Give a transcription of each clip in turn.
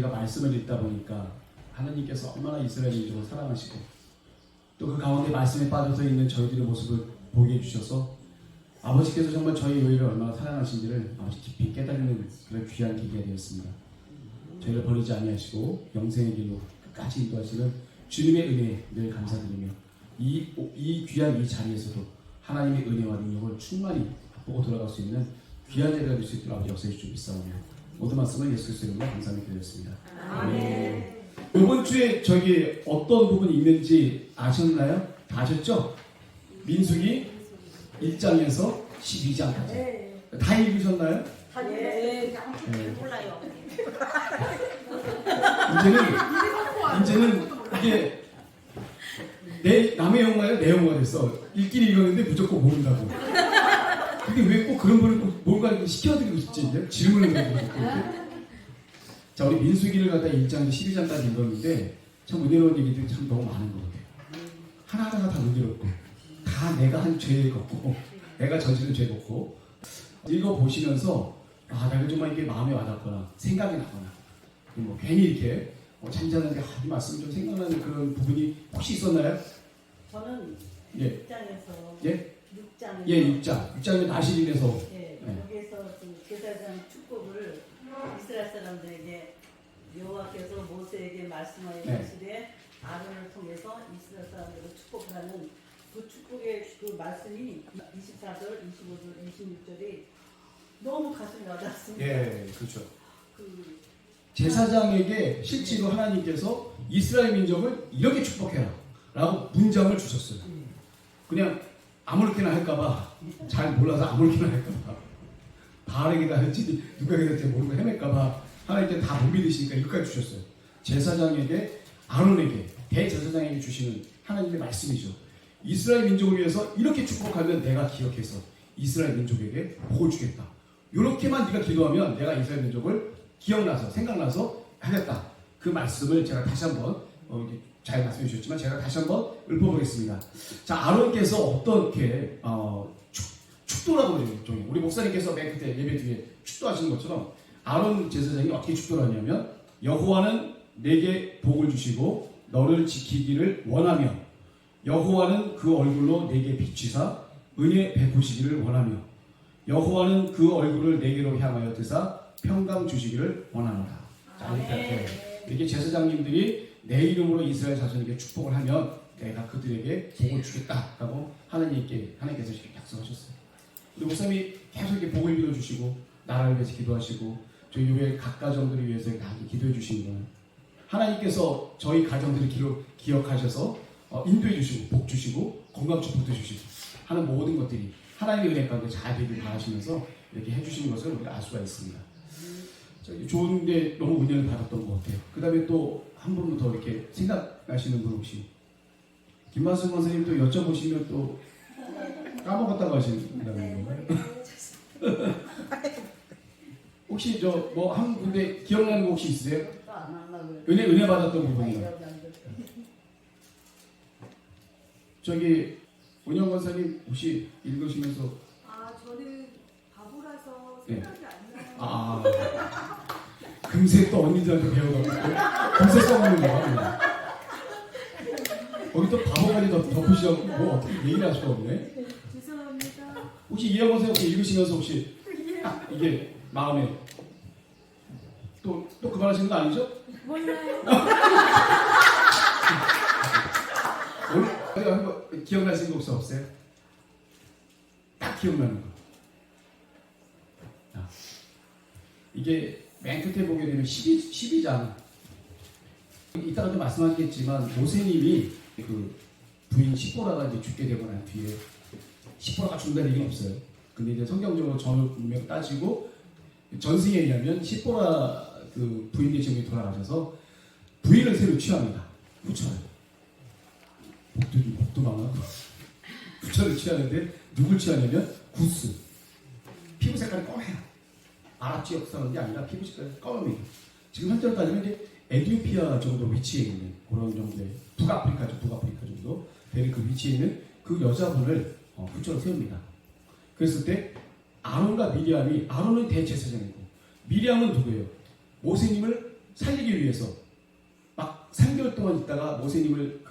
저희가 말씀을 읽다 보니까 하나님께서 얼마나 이스라엘 민족을 사랑하시고 또 그 가운데 말씀에 빠져서 있는 저희들의 모습을 보게 해주셔서 아버지께서 정말 저희 교회를 얼마나 사랑하신지를 아버지 깊이 깨달는 그런 귀한 계기가 되었습니다. 저희를 버리지 아니하시고 영생의 길로 끝까지 인도하시는 주님의 은혜에 늘 감사드리며 이 귀한 이 자리에서도 하나님의 은혜와 능력을 충만히 맛보고 돌아갈 수 있는 귀한 자리가 될 수 있도록 아버지 역사해 주시고 믿사오며 모든 말씀을 예수 그리스도의 이름으로 감사하며 드렸습니다. 아멘. 이번 주에 저기 어떤 부분이 있는지 아셨나요? 다 아셨죠? 민수기 1장에서 12장까지 다 읽으셨나요? 네. 몰라요. 이제는 이게 남의 영화예요? 내 영화가 됐어. 읽긴 읽었는데 무조건 모른다고. 근데 왜 꼭 그런 분을 꼭 뭔가 시켜드리고 싶지? 이제 질문을 드리고 싶고. 자, 우리 민수기를 갖다 1장에서 12장까지 읽었는데 참 은혜로운 얘기들이 참 너무 많은 것 같아요. 하나하나가 다 은혜롭고 다 내가 한 죄에 걷고 내가 저지른 죄에 걷고 읽어보시면서 내가 정말 이게 마음에 와닿거나 생각이 나거나 뭐 괜히 이렇게 잠자는데 이 말씀 좀 생각나는 그런 부분이 혹시 있었나요? 저는 예. 6장에서 예? 6장에서 예, 6장에 나시림에서 예, 여기에서 그 제사장 축복을 이스라엘 사람들에게 여호와께서 모세에게 말씀하시되 아론을 통해서 이스라엘 사람들을 축복을 하는 그 축복의 그 말씀이 24절, 25절, 26절이 너무 가슴이 와닿습니다. 예, 그렇죠. 그 제사장에게 실제로 하나님께서 이스라엘 민족을 이렇게 축복해라 라고 문장을 주셨어요. 그냥 아무렇게나 할까봐 잘 몰라서 아무렇게나 할까봐 바알에게다 할지 누가에게다 할지 모르고 헤맬까봐 하나님께 다 못 믿으시니까 이것까지 주셨어요. 제사장에게 아론에게 대제사장에게 주시는 하나님의 말씀이죠. 이스라엘 민족을 위해서 이렇게 축복하면 내가 기억해서 이스라엘 민족에게 복을 주겠다. 이렇게만 네가 기도하면 내가 이스라엘 민족을 기억나서 생각나서 하겠다. 그 말씀을 제가 다시 한번 잘 말씀해 주셨지만 제가 다시 한번 읊어보겠습니다. 자, 아론께서 어떻게 축도라고 그래요. 우리 목사님께서 맨 그때 예배 뒤에 축도하시는 것처럼 아론 제사장이 어떻게 축도를 하냐면 여호와는 내게 복을 주시고 너를 지키기를 원하며 여호와는 그 얼굴로 내게 비추사 은혜 베푸시기를 원하며 여호와는 그 얼굴을 내게로 향하여 드사 평강 주시기를 원하노라. 자, 이렇게 제사장님들이 내 이름으로 이스라엘 자손에게 축복을 하면 내가 그들에게 복을 주겠다라고 하나님께서 이렇게 약속하셨어요. 우리 목사님이 계속 이렇게 복을 빌어주시고 나라를 위해서 기도하시고 저희 교회 각 가정들을 위해서 다 기도해 주시는 거예요. 하나님께서 저희 가정들을 기억하셔서 인도해 주시고 복 주시고 건강 축복도 주시고 하는 모든 것들이 하나님의 은혜 가운데 잘 되길 바라시면서 이렇게 해주시는 것을 우리가 알 수가 있습니다. 좋은데 너무 은혜를 받았던 것 같아요. 그 다음에 또 한 분 더 이렇게 생각나시는 분 혹시 김만순 권사님 또 여쭤보시면 또 까먹었다고 하신다는 건가요? 혹시 뭐 한 군데 기억나는 거 혹시 있으세요? 은혜 받았던 부분이요. 저기 은영 권사님 혹시 읽으시면서 저는 바보라서 네. 생각이 안 나요. 금세 또 언니들한테 배워가지고 금세 써먹는 거야. 거기 또 바보까지 덮으시려고 뭐 어떻게 얘기를 할 수가 없네. 죄송합니다. 혹시 이영 권사님 혹시 읽으시면서 혹시 딱 이게 마음에 또 그만하시는 거 아니죠? 몰라요. 오늘 한번 기억나시는 거 혹시 없어요? 딱 기억나는 거. 이게 맨 끝에 보게 되면 12장 이따가도 말씀하시겠지만 모세님이 그 부인 시보라가 이제 죽게 되고 난 뒤에 시보라가 죽는다는 얘기는 없어요. 근데 이제 성경적으로 전을 따지고 전승에 의하면 시보라 그 부인 되신 분이 돌아가셔서 부인을 새로 취합니다. 후처를 목도 망하고 후처를 취하는데 누굴 취하냐면 구스. 피부 색깔이 검해요. 아랍 지역 사람이 아니라 피부 색깔이 검합니다. 지금 현재로 따지면 이제 에티오피아 정도 위치에 있는 그런 정도의 북아프리카 정도 되는 그 위치에 있는 그 여자분을 후처로 세웁니다. 그랬을 때 아론과 미리암이 아론은 대제사장이고 미리암은 누구예요? 모세님을 살리기 위해서 막 3개월 동안 있다가 모세님을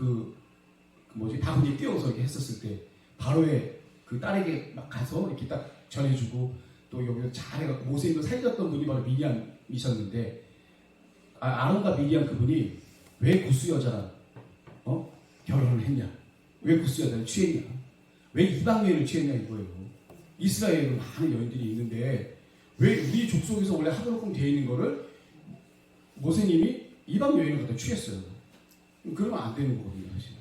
바구니에 띄워서 이렇게 했었을 때 바로의 그 딸에게 막 가서 이렇게 딱 전해주고 또 여기 잘해갖고 모세님을 살렸던 분이 바로 미디안이셨는데 아론과 미디안 그분이 왜 구스 여자랑 결혼을 했냐? 왜 구스 여자를 취했냐? 왜 이방 여인을 취했냐 이거예요. 이스라엘에 많은 여인들이 있는데 왜 우리 족속에서 원래 하도록 되어 있는 거를 모세님이 이방 여인을 갖다 취했어요. 그러면 안 되는 거거든요, 사실.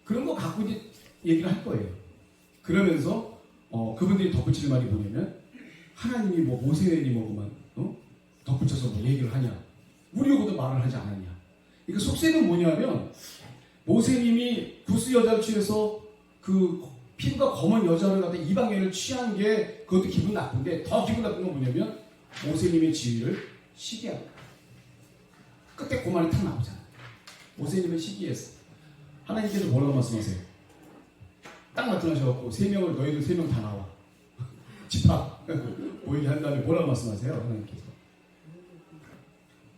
그런 거 갖고 이제 얘기를 할 거예요. 그러면서 그분들이 덧붙이는 말이 뭐냐면 하나님이 뭐 모세니 뭐만 덧붙여서 뭐 얘기를 하냐? 우리하고도 말을 하지 않았냐? 그러니까 속셈은 뭐냐면 모세님이 구스 여자를 취해서 그 피부가 검은 여자를 갖다 이방 여인을 취한 게 그것도 기분 나쁜데 더 기분 나쁜 건 뭐냐면 모세님의 지위를 시기한 거야. 끝에 그 말이 탁 나오잖아. 모세님은 시기했어. 하나님께서 뭐라고 말씀하세요? 딱 나타나셔갖고 너희들 3명 다 나와. 집합 모이게 한 다음에 뭐라고 말씀하세요? 하나님께서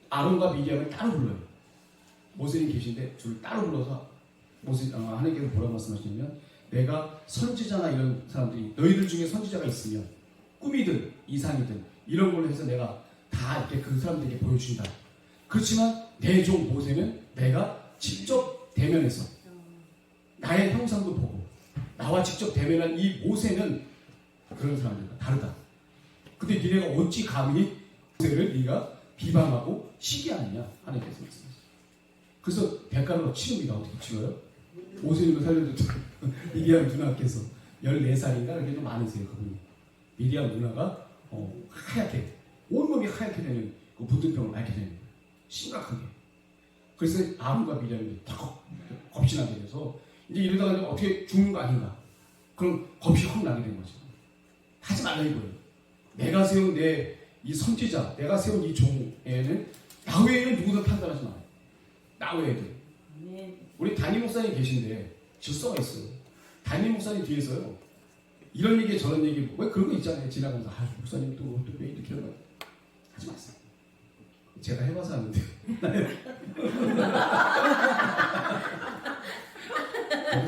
아론과 미디안을 따로 불러요. 모세님 계신데 둘 따로 불러서 하나님께서 뭐라고 말씀하시냐면 내가 선지자나 이런 사람들이 너희들 중에 선지자가 있으면 꿈이든 이상이든 이런 걸로 해서 내가 다 이렇게 그 사람들에게 보여준다. 그렇지만 내 종 모세는 내가 직접 대면해서 나의 형상도 보고 나와 직접 대면한 이 모세는 그런 사람들과 다르다. 근데 니네가 어찌 감히 모세를 네가 비방하고 시기하느냐 하나님께서 말씀하셨어요. 그래서 대가로 치릅니다. 어떻게 치러요? 모세님을 살려줬죠. 미디안 누나께서 14살인가 그렇게 좀 많으세요. 그분이 미디안 누나가 하얗게 온몸이 하얗게 되는 그 부득병을 앓게 되는 거예요. 심각하게. 그래서 아론과 미디안이 딱 겁이 나게 돼서 이제 이러다가 어떻게 죽는 거 아닌가. 그럼 겁이 확 나게 된 거죠. 하지 말라 이거예요. 내가 세운 이 선지자, 내가 세운 이 종에는 나 외에는 누구도 판단하지 마. 나 외에도. 우리 담임 목사님 계신데 질서가 있어요. 담임 목사님 뒤에서요. 이런 얘기 저런 얘기 왜 그런 거 있잖아요. 지나가면서 목사님 또 왜 이렇게 하는 거야. 하지 마세요. 제가 해봐서 하는데.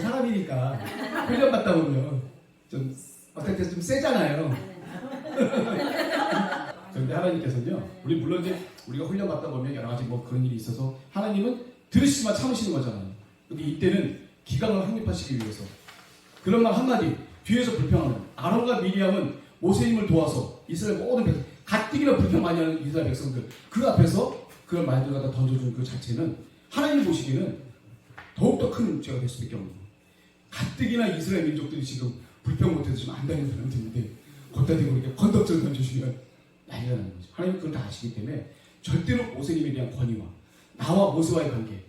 사람이니까 훈련받다 보면 좀 어떨 때 좀 세잖아요. 그런데 하나님께서는요. 우리 물론 이제 우리가 훈련받다 보면 여러 가지 뭐 그런 일이 있어서 하나님은 들으시지만 참으시는 거잖아요. 근데 이때는 기강을 확립하시기 위해서 그런 말 한마디 뒤에서 불평하는 아론과 미리암은 모세님을 도와서 이스라엘 모든 백성 가뜩이나 불평 많이 하는 이스라엘 백성들 그 앞에서 그런 말들 갖다 던져준 그 자체는 하나님 보시기에는 더욱더 큰 문제가 될 수밖에 없는 거예요. 가뜩이나 이스라엘 민족들이 지금 불평 못해서 지금 안 다니는 사람들인데 걷다 대고 이렇게 건덕지를 던져주면 난리가 나는 거죠. 하나님은 그걸 다 아시기 때문에 절대로 모세님에 대한 권위와 나와 모세와의 관계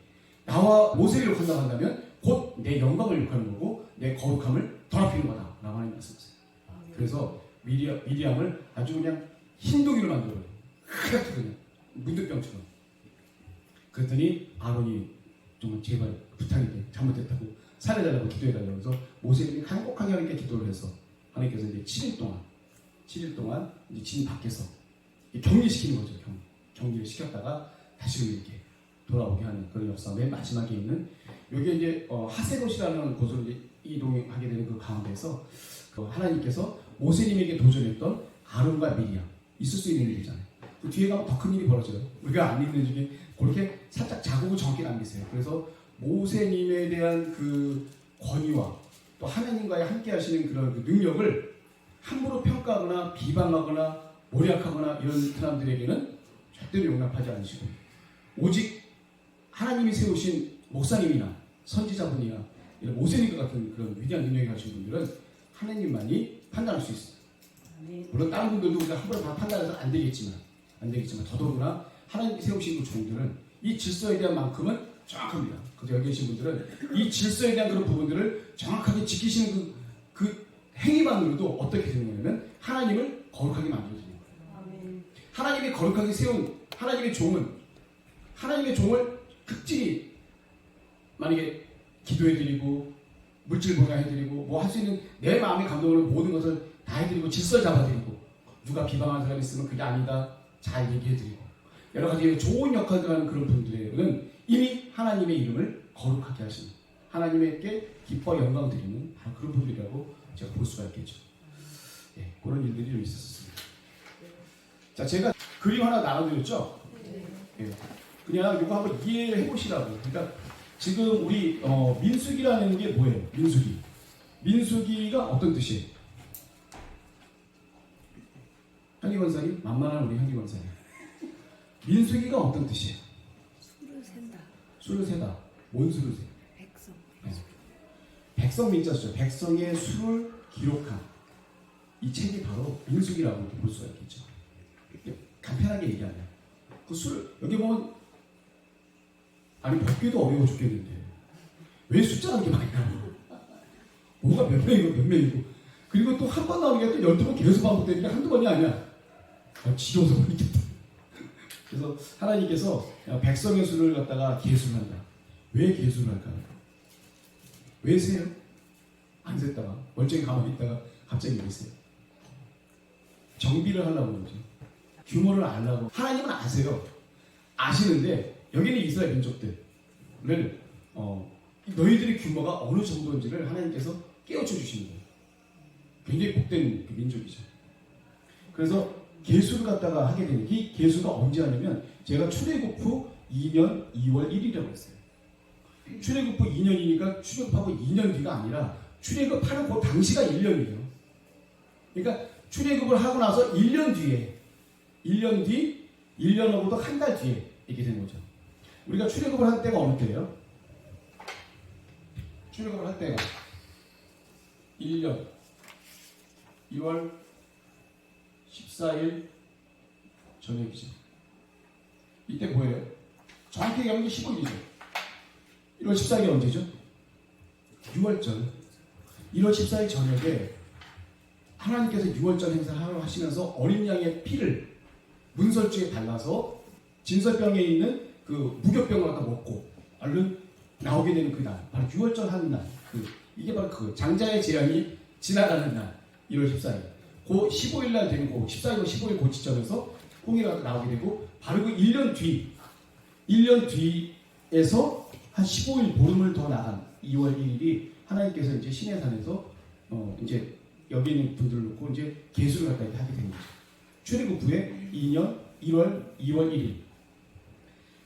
나와 모세를 욕한다면 곧 내 영광을 욕하는 거고 내 거룩함을 더럽히는 거다 라고 하나님 말씀하세요. 그래서 미리암을 아주 그냥 흰둥이로 만들어요. 하얗게 그냥 문득병처럼. 그랬더니 아론이 정말 제발 부탁인데 잘못했다고 살려달라고 기도해달라고 해서 모세님이 행복하게 하나님께 기도를 해서 하나님께서 이제 7일 동안 이제 진 밖에서 격리시키는 거죠. 격리를 시켰다가 다시 이렇게 돌아오게 하는 그런 역사. 맨 마지막에 있는 여기 이제 하세롯이라는 곳으로 이제 이동하게 되는 그 가운데서 하나님께서 모세님에게 도전했던 아론과 미리암 있을 수 있는 일이잖아요. 그 뒤에 가면 더 큰 일이 벌어져요. 우리가 안 읽는 중에 그렇게 살짝 자국을 정확히 남기세요. 그래서 모세님에 대한 그 권위와 또 하나님과의 함께 하시는 그런 그 능력을 함부로 평가하거나 비방하거나 모략하거나 이런 사람들에게는 절대로 용납하지 않으시고 오직 하나님이 세우신 목사님이나 선지자분이나 이런 모세님과 같은 그런 위대한 능력이 가신 분들은 하나님만이 판단할 수 있어요. 물론 다른 분들도 우리가 함부로 다 판단해서 안 되겠지만 더더구나 하나님이 세우신 그 종들은 이 질서에 대한 만큼은 정확합니다. 그래서 여기 계신 분들은 이 질서에 대한 그런 부분들을 정확하게 지키시는 그 행위만으로도 어떻게 되는 거냐면 하나님을 거룩하게 만들어주는 거예요. 하나님이 거룩하게 세운 하나님의 종을 극진히 만약에 기도해드리고 물질 봉양해드리고 뭐 할 수 있는 내 마음의 감동으로 모든 것을 다 해드리고 질서 잡아드리고 누가 비방하는 사람이 있으면 그게 아니다 잘 얘기해드리고 여러 가지 좋은 역할을 하는 그런 분들은 이미 하나님의 이름을 거룩하게 하시는, 하나님께 기뻐 영광 드리는 바로 그런 분들이라고 제가 볼 수가 있겠죠. 예, 그런 일들이 좀 있었습니다. 자, 제가 그림 하나 나눠드렸죠. 예, 그냥 이거 한번 이해해 보시라고. 그러니까 지금 우리 민수기라는 게 뭐예요? 민수기. 민수기가 어떤 뜻이에요? 현기 권사님, 만만한 우리 현기 권사님. 민수기가 어떤 뜻이에요? 술을 센다. 술을 세다. 뭔 술을 세? 백성. 네. 백성 민자죠. 백성의 수를 기록한 이 책이 바로 민수기라고 볼 수가 있겠죠. 간편하게 얘기하면 그 술, 여기 보면 아니 벗기도 어려워 죽겠는데 왜 숫자가 이렇게 많이 나와? 뭐가 몇 명이고 몇 명이고, 그리고 또 한 번 나오는 게 또 12번 계속 반복되니까 한두 번이 아니야. 지겨워서 모르겠다. 그래서 하나님께서 백성의 수를 갖다가 계수를 한다. 왜 계수를 할까요? 왜 세요? 안 셌다가 멀쩡히 가만히 있다가 갑자기 왜 세요? 정비를 하려고 그러죠. 규모를 알라고. 하나님은 아세요. 아시는데 여기는 이스라엘 민족들을 너희들의 규모가 어느 정도인지를 하나님께서 깨우쳐 주시는 거예요. 굉장히 복된 그 민족이죠. 그래서 계수를 갖다가 하게 되는, 이 계수가 언제 하냐면 제가 출애굽 후 2년 2월 1일이라고 했어요. 출애굽 후 2년이니까 출애굽하고 2년 뒤가 아니라 출애굽하는 그 당시가 1년이에요. 그러니까 출애굽을 하고 나서 1년 뒤에, 1년 뒤, 1년하고도 한 달 뒤에 이렇게 된 거죠. 우리가 출애굽을 한 때가 어느 때예요? 출애굽을 할 때가 1년 2월 14일 저녁이죠. 이때 뭐예요? 정확히 얘기하면 15일이죠. 1월 14일이 언제죠? 6월절. 1월 14일 저녁에 하나님께서 6월절 행사를 하시면서 어린 양의 피를 문설주에 발라서 진설병에 있는 그 무교병을 갖다 먹고 얼른 나오게 되는 그 날, 바로 6월절 하는 날, 이게 바로 그 장자의 재앙이 지나가는 날, 1월 14일. 그 15일 날 되는 거, 14일과 15일 그 지점에서 홍해가 나오게 되고, 바로 그 1년 뒤에서 한 15일 보름을 더 나간 2월 1일이 하나님께서 이제 시내산에서 이제 여기 있는 분들을 놓고 이제 계수를 갖다 이렇게 하게 된 거죠. 출애굽 후에 2년 2월 1일.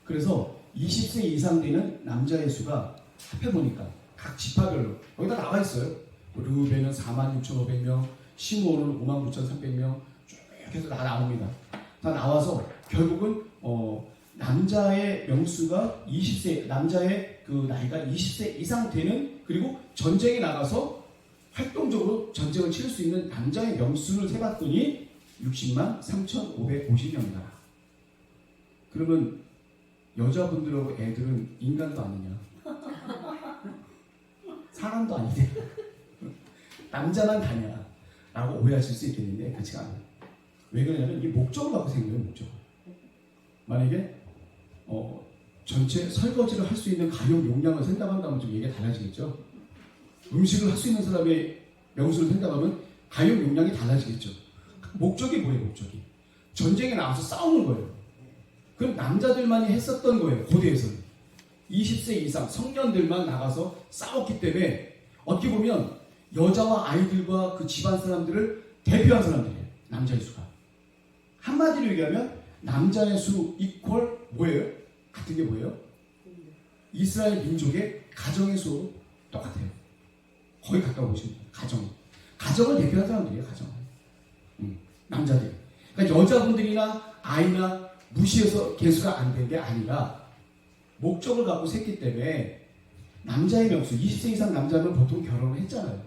그래서 20세 이상 되는 남자의 수가 합해보니까 각 지파별로 여기다 나와 있어요. 르우벤은 46,500명, 시므온은 59,300명, 쭉 해서 다 나옵니다. 다 나와서 결국은 남자의 명수가 20세, 남자의 그 나이가 20세 이상 되는, 그리고 전쟁에 나가서 활동적으로 전쟁을 치를 수 있는 남자의 명수를 세봤더니 60만 3,550명이다. 그러면 여자분들하고 애들은 인간도 아니냐? 사람도 아니냐? 남자만 다냐? 라고 오해하실 수 있겠는데 그렇지가 않아요. 왜 그러냐면 이 목적을 갖고 생겨요. 목적. 만약에 전체 설거지를 할 수 있는 가용 용량을 센다고 한다면 좀 얘기가 달라지겠죠. 음식을 할 수 있는 사람의 명수를 생각하면 가용 용량이 달라지겠죠. 목적이 뭐예요? 목적이 전쟁에 나와서 싸우는 거예요. 그럼 남자들만이 했었던 거예요. 고대에서는 20세 이상 성년들만 나가서 싸웠기 때문에 어떻게 보면 여자와 아이들과 그 집안 사람들을 대표한 사람들이에요. 남자의 수가. 한마디로 얘기하면 남자의 수 이퀄 뭐예요? 같은 게 뭐예요? 이스라엘 민족의 가정의 수 똑같아요. 거의 가까워 보시면 돼요. 가정을 대표한 사람들이에요. 가정. 남자들. 그러니까 여자분들이나 아이나 무시해서 개수가 안 된 게 아니라 목적을 갖고 샜기 때문에 남자의 명수 20세 이상 남자는 보통 결혼을 했잖아요.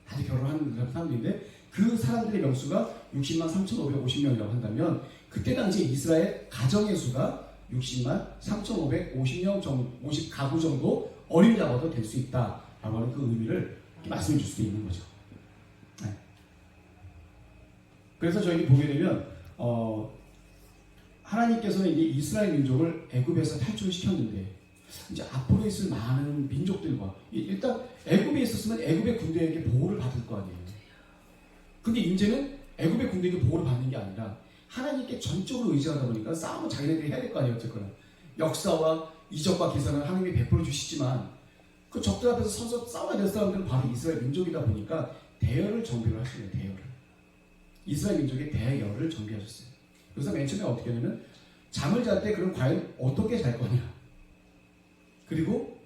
다들 결혼하는 사람들인데 그 사람들의 명수가 60만 3,550명이라고 한다면 그때 당시 이스라엘 가정의 수가 60만 3,550명 정도, 50가구 정도 어린 자가도 될 수 있다라고 하는 그 의미를 말씀해 줄 수도 있는 거죠. 네. 그래서 저희 보게 되면 하나님께서는 이제 이스라엘 민족을 애굽에서 탈출시켰는데 이제 앞으로 있을 많은 민족들과 일단 애굽에 있었으면 애굽의 군대에게 보호를 받을 거 아니에요. 근데 이제는 애굽의 군대에게 보호를 받는 게 아니라 하나님께 전적으로 의지하다 보니까 싸움은 자기네들이 해야 될 거 아니에요. 어쨌거나 역사와 이적과 기사는 하나님이 베풀어 주시지만 그 적들 앞에서 서서 싸워야 될 사람들은 바로 이스라엘 민족이다 보니까 대열을 정비를 하시네요. 대열을. 이스라엘 민족의 대열을 정비하셨어요. 그래서 맨 처음에 어떻게 하냐면 잠을 잘 때 그럼 과연 어떻게 잘 거냐, 그리고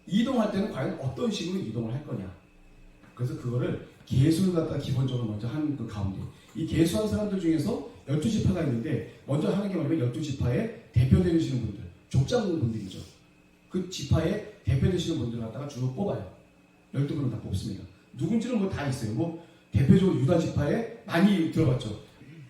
이동할 때는 과연 어떤 식으로 이동을 할 거냐. 그래서 그거를 계수를 갖다가 기본적으로 먼저 하는 그 가운데 이 계수한 사람들 중에서 12지파가 있는데 먼저 하는 게 뭐냐면 12지파의 대표되시는 분들, 족장분들이죠. 그 지파의 대표되시는 분들을 갖다가 쭉 뽑아요. 12분을 다 뽑습니다. 누군지는 뭐 다 있어요. 뭐 대표적으로 유다 지파에 많이 들어봤죠.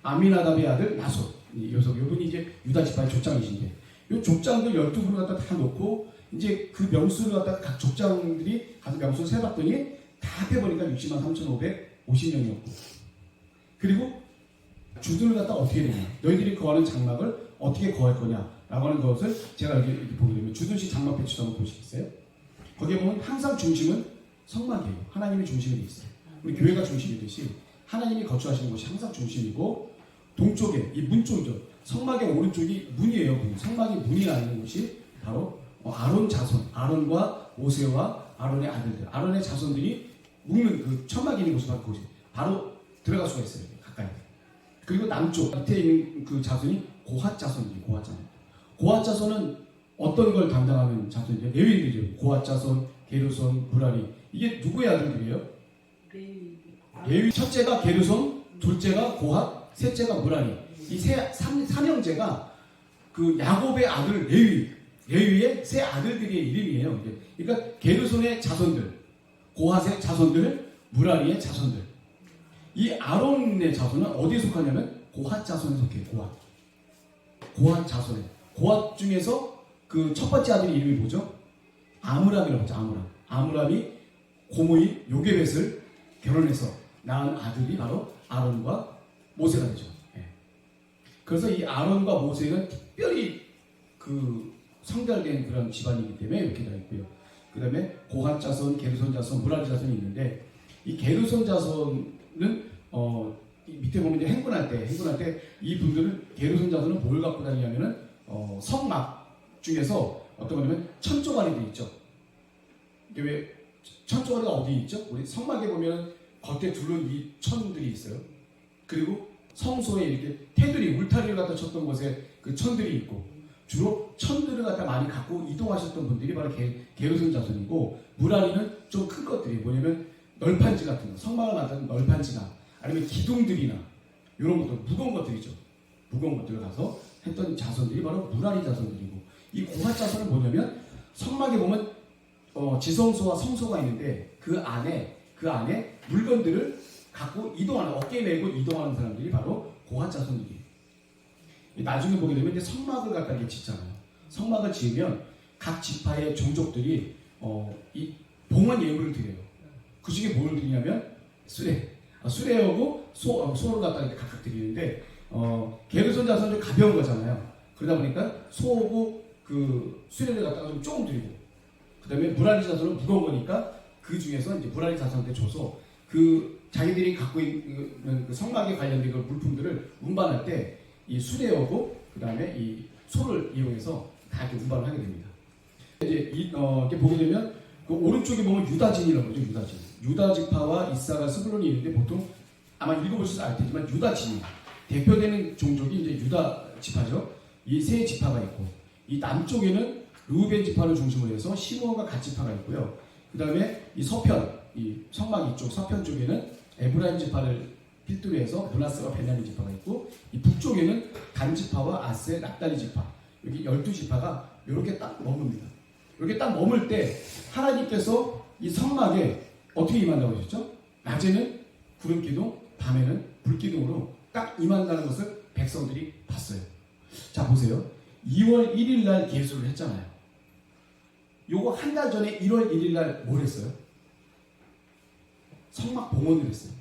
아미나답의 아들 나손. 이분이 이제 유다 지파의 족장이신데 이 족장들 12분을 갖다 다 놓고 이제 그 명수를 갖다가 각 족장들이 가서 명수를 세봤더니 다 합해보니까 60만 3,550명이었고, 그리고 주둔을 갖다 어떻게 되냐, 너희들이 거하는 장막을 어떻게 거할 거냐라고 하는 것을 제가 여기 보게 되면 주둔식 장막 배치도 한번 보시겠어요? 거기에 보면 항상 중심은 성막이에요. 하나님이 중심이 돼 있어요. 우리 교회가 중심이듯이 하나님이 거주하시는 곳이 항상 중심이고, 동쪽에 이 문 쪽이죠. 성막의 오른쪽이 문이에요. 문. 성막이 문이 나 있는 곳이 바로 아론 자손, 아론과 모세와 아론의 아들들, 아론의 자손들이 묵는 그 천막이 있는 곳이 바로 그곳이 바로 들어갈 수가 있어요. 가까이. 그리고 남쪽 밑에 있는 그 자손이 고핫 자손이에요. 고핫 자손. 고핫 자손은 어떤 걸 담당하는 자손이죠? 레위인들이죠. 고핫 자손, 게르손, 무라리. 이게 누구의 아들들이에요? 레위. 첫째가 게르손, 둘째가 고핫, 셋째가 무라리. 이 삼형제가 그 야곱의 아들 레위의 세 아들들의 이름이에요. 그러니까 게르손의 자손들, 고핫의 자손들, 무라리의 자손들. 이 아론의 자손은 어디에 속하냐면 고핫 자손에 속해요. 고핫 자손에. 고핫 중에서 그 첫 번째 아들 이름이 뭐죠? 아므람이라고 하죠. 아므람이 고모인 요게벳을 결혼해서 낳은 아들이 바로 아론과 모세가 되죠. 예. 그래서 이 아론과 모세는 특별히 그 성별된 그런 집안이기 때문에 이렇게 되어 있고요. 그 다음에 고핫 자손, 게르손 자손, 무라리 자손이 있는데, 이 게르손 자손은 이 밑에 보면 이제 행군할 때 이 분들은 게르손 자손은 뭘 갖고 다니냐면은 성막 중에서 어떤 거냐면 천조가리 돼 있죠. 이게 왜 천조가리가 어디 있죠? 우리 성막에 보면 겉에 둘른 이 천들이 있어요. 그리고 성소에 이렇게 테두리, 울타리를 갖다 쳤던 곳에 그 천들이 있고, 주로 천들을 갖다 많이 갖고 이동하셨던 분들이 바로 게르손 자손이고, 무라리는 좀 큰 것들이 뭐냐면 널판지 같은 거, 성막을 만드는 널판지나 아니면 기둥들이나 이런 것들, 무거운 것들이죠. 무거운 것들을 가서 했던 자손들이 바로 무라리 자손들이고, 이 고핫 자손은 뭐냐면 성막에 보면 지성소와 성소가 있는데 그 안에 물건들을 갖고 이동하는, 어깨에 메고 이동하는 사람들이 바로 고핫 자손들이에요. 나중에 보게 되면 이제 성막을 갖다 이렇게 짓잖아요. 성막을 지으면 각 지파의 종족들이 이 봉헌 예물을 드려요. 그 중에 뭘 드리냐면 수레하고 소를 갖다 이렇게 각각 드리는데, 게르손 자손은 좀 가벼운 거잖아요. 그러다 보니까 소하고 그 수레를 갖다가 좀 조금 드리고, 그 다음에 무라리 자손은 무거운 거니까 그 중에서 이제 무라리 자손한테 줘서 그 자기들이 갖고 있는 그 성막에 관련된 그 물품들을 운반할 때 이 수레하고 그 다음에 이 소를 이용해서 다 이렇게 운반을 하게 됩니다. 이제 이렇게 보게 되면 그 오른쪽에 보면 유다진이라고 그러죠. 유다 지파와 이사가 스불론이 있는데, 보통 아마 읽어보셔서 알 테지만 유다진 대표되는 종족이 이제 유다 지파죠. 이 세 지파가 있고, 이 남쪽에는 르우벤 지파를 중심으로 해서 시므온과 갓 지파가 있고요. 그 다음에 이 서편, 이 성막 이쪽 서편 쪽에는 에브라임 지파를 필두로 해서 브나스와 베냐민 지파가 있고, 이 북쪽에는 단 지파와 아세, 납달리 지파, 여기 12지파가 이렇게 딱 머뭅니다. 이렇게 딱 머물 때 하나님께서 이 성막에 어떻게 임한다고 하셨죠? 낮에는 구름 기둥, 밤에는 불 기둥으로 딱 임한다는 것을 백성들이 봤어요. 자, 보세요. 2월 1일 날 계수를 했잖아요. 요거 한 달 전에 1월 1일 날 뭘 했어요? 성막 봉헌을 했어요.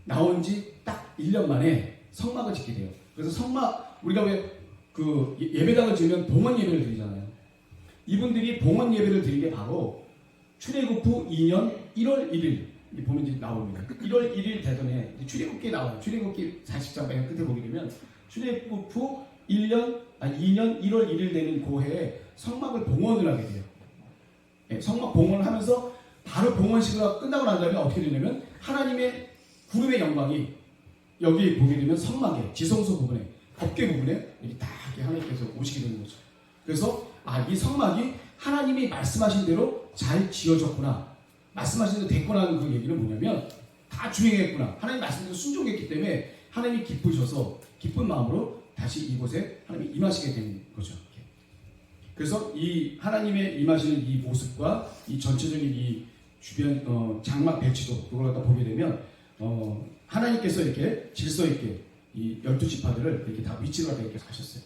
나온 지 딱 1년 만에 성막을 짓게 돼요. 그래서 성막, 우리가 왜 그 예배당을 지으면 봉헌 예배를 드리잖아요. 이분들이 봉헌 예배를 드린 게 바로 출애굽 후 2년 1월 1일 이제 보면 이제 나옵니다. 1월 1일 되던에 출애굽기에 나와요. 출애굽기 40장 맨 끝에 보게 되면 출애굽 후 2년 1월 1일 되는 그 해에 성막을 봉헌을 하게 돼요. 예, 성막 봉헌을 하면서 바로 봉헌식가 끝나고 난 다음에 어떻게 되냐면 하나님의 구름의 영광이 여기 보게 되면 성막에 지성소 부분에 법궤 부분에 이렇게 딱 이렇게 하나님께서 오시게 되는 거죠. 그래서 이 성막이 하나님이 말씀하신 대로 잘 지어졌구나. 말씀하신 대로 됐구나 하는 그 얘기는 뭐냐면 다 준행했구나. 하나님 말씀대로 순종했기 때문에 하나님이 기쁘셔서 기쁜 마음으로 다시 이곳에 하나님이 임하시게 된 거죠. 그래서 이 하나님의 임하시는 이 모습과 이 전체적인 이 주변 장막 배치도 그걸 갖다 보게 되면 하나님께서 이렇게 질서 있게 이 12지파들을 이렇게 다 위치를 갖다 이렇게 하셨어요.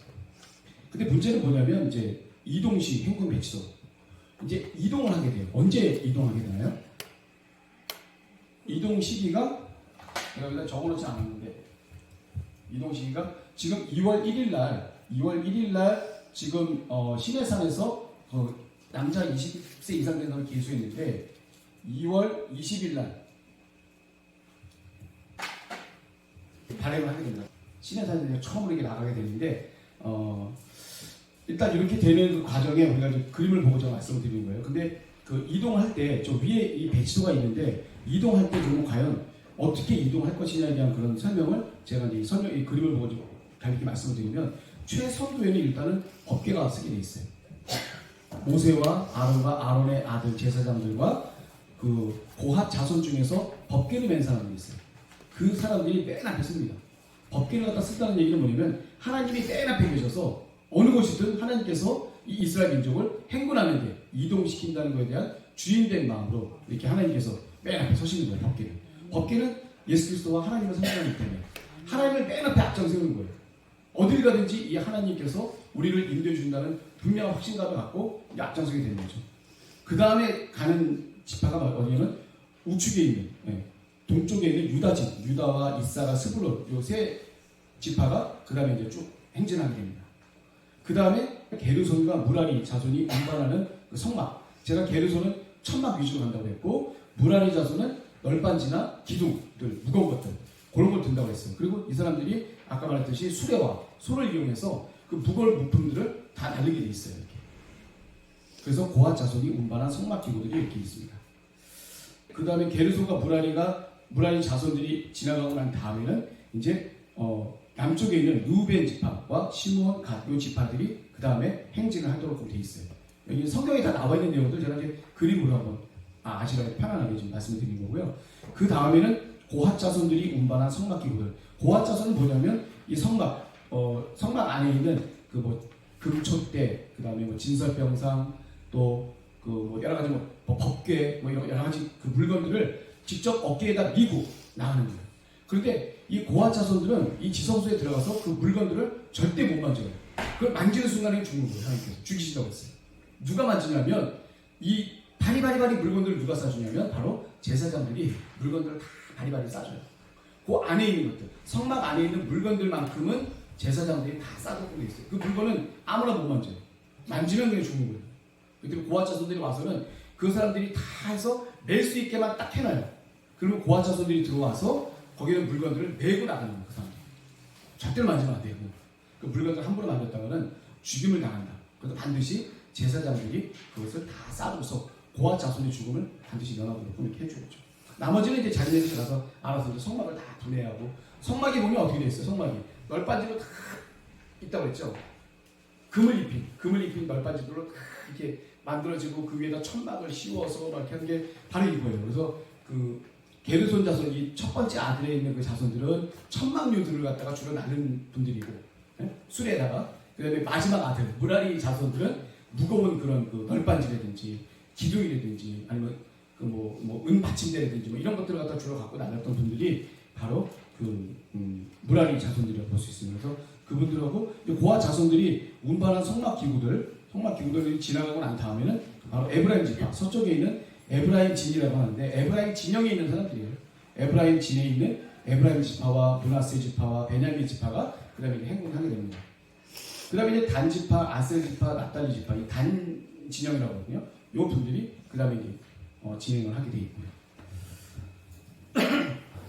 근데 문제는 뭐냐면 이제 이동식 행군 배치도 이제 이동을 하게 돼요. 언제 이동하게 되나요? 이동 시기가 내가 여기다 적어놓지 않았는데 이동 시기가 지금 2월 1일 날 지금 시내산에서 남자 20세 이상 된 사람을 기수했는데 2월 20일 날 발행을 하게 됩니다. 시내산에 처음으로 이렇게 나가게 되는데 일단 이렇게 되는 그 과정에 우리가 좀 그림을 보고 제가 말씀을 드리는 거예요. 근데 그 이동할 때 저 위에 이 배치도가 있는데 이동할 때 좀 과연 어떻게 이동할 것이냐에 대한 그런 설명을 제가 이제 이 그림을 보고 좀 이렇게 말씀을 드리면 최선도에는 일단은 법궤가 쓰게 돼 있어요. 모세와 아론과 아론의 아들 제사장들과 그 고핫 자손 중에서 법궤를 맨 사람들이 있어요. 그 사람들이 맨 앞에 씁니다. 법궤를 갖다 쓴다는 얘기는 뭐냐면 하나님이 맨 앞에 계셔서 어느 곳이든 하나님께서 이 이스라엘 민족을 행군하는 데 이동시킨다는 것에 대한 주인된 마음으로 이렇게 하나님께서 맨 앞에 서시는 거예요. 법궤는. 법궤는 예수 그리스도와 하나님을 상징하기 때문에 하나님을 맨 앞에 앞장세우는 거예요. 어딜 가든지 이 하나님께서 우리를 인도해 준다는 분명한 확신감을 갖고 앞장서게 되는 거죠. 그 다음에 가는 지파가 어디냐면 우측에 있는 동쪽에 있는 유다집, 유다와 이사가 스불론 요 세 지파가 그 다음에 이제 쭉 행진하게 됩니다. 그 다음에 게르손과 무라리 자손이 운반하는 그 성막. 제가 게르손은 천막 위주로 간다고 했고 무라리 자손은 널빤지나 기둥들 무거운 것들 그런 걸 든다고 했어요. 그리고 이 사람들이 아까 말했듯이 수레와 소를 이용해서 그 무거운 물품들을 다 달리게 돼 있어요. 이렇게. 그래서 고핫 자손이 운반한 성막 기구들이 이렇게 있습니다. 그 다음에 게르손과 무라리 자손들이 지나가고 난 다음에는 이제 남쪽에 있는 루벤 지파와 시므온 갓요 지파들이 그 다음에 행진을 하도록 돼 있어요. 여기 성경에 다 나와 있는 내용들 제가 이제 그림으로 한번 아시라고 편안하게 좀 말씀을 드린 거고요. 그 다음에는 고핫 자손들이 운반한 성막 기구들. 고핫 자손은 뭐냐면 이 성막 안에 있는 그 뭐 금촛대, 그 다음에 뭐 진설병상, 또 그 뭐 여러 가지 뭐 법궤, 뭐 이런 여러 가지 그 물건들을 직접 어깨에다 미고 나가는 거예요. 그런데 이 고핫 자손들은 이 지성소에 들어가서 그 물건들을 절대 못 만져요. 그걸 만지는 순간에 죽는 거예요. 하나님께서 죽이시라고 했어요. 누가 만지냐면 이 바리바리 물건들을 누가 싸주냐면 바로 제사장들이 물건들을 다 바리바리 싸줘요. 그 안에 있는 것들, 성막 안에 있는 물건들만큼은 제사장들이 다 싸놓고 있어요. 그 물건은 아무나 못 만져요. 만지면 그냥 죽는 거예요. 그때 고핫 자손들이 와서는 그 사람들이 다 해서 낼 수 있게만 딱 해놔요. 그리고 고핫 자손들이 들어와서 거기는 물건들을 메고 나가는 거예요. 그 사람들. 절대로 만지면 안 돼요. 그 물건들 함부로 만졌다가는 죽임을 당한다. 그래서 반드시 제사장들이 그것을 다 싸줘서 고핫 자손의 죽음을 반드시 면하도록 이렇게 해주겠죠. 나머지는 이제 자기네들이 가서 알아서 이제 성막을 다 분해하고, 성막에 보면 어떻게 돼 있어요? 성막이 널빤지로 다 있다고 했죠. 금을 입힌 널빤지들로 다 이렇게 만들어지고 그 위에다 천막을 씌워서 이렇게 하는 게 바로 이거예요. 그래서 그 게르손 자손이 첫 번째 아들에 있는 그 자손들은 천막류들을 갖다가 주로 낳는 분들이고, 수레에다가 그다음에 마지막 아들 무라리 자손들은 무거운 그런 그 널빤지라든지 기둥이라든지 아니면 그 뭐 은받침대라든지 뭐 이런 것들을 갖다 주로 갖고 나눴던 분들이 바로 그 무라리 자손들이라고 볼 수 있습니다. 그래서 그분들하고 고핫 자손들이 운반한 성막 기구들이 지나가고 난 다음에는 바로 에브라임 지파, 서쪽에 있는 에브라임 진이라고 하는데 에브라임 진영에 있는 사람들이에요. 에브라임 진에 있는 에브라임 지파와 므낫세 지파와 베냐민 지파가 그 다음에 행군하게 됩니다. 그 다음에 이제 단 지파, 아셀 지파, 납달리 지파, 이 단 진영이라고 하거든요. 이 분들이 그 다음에 이제 진행을 하게 돼 있고요.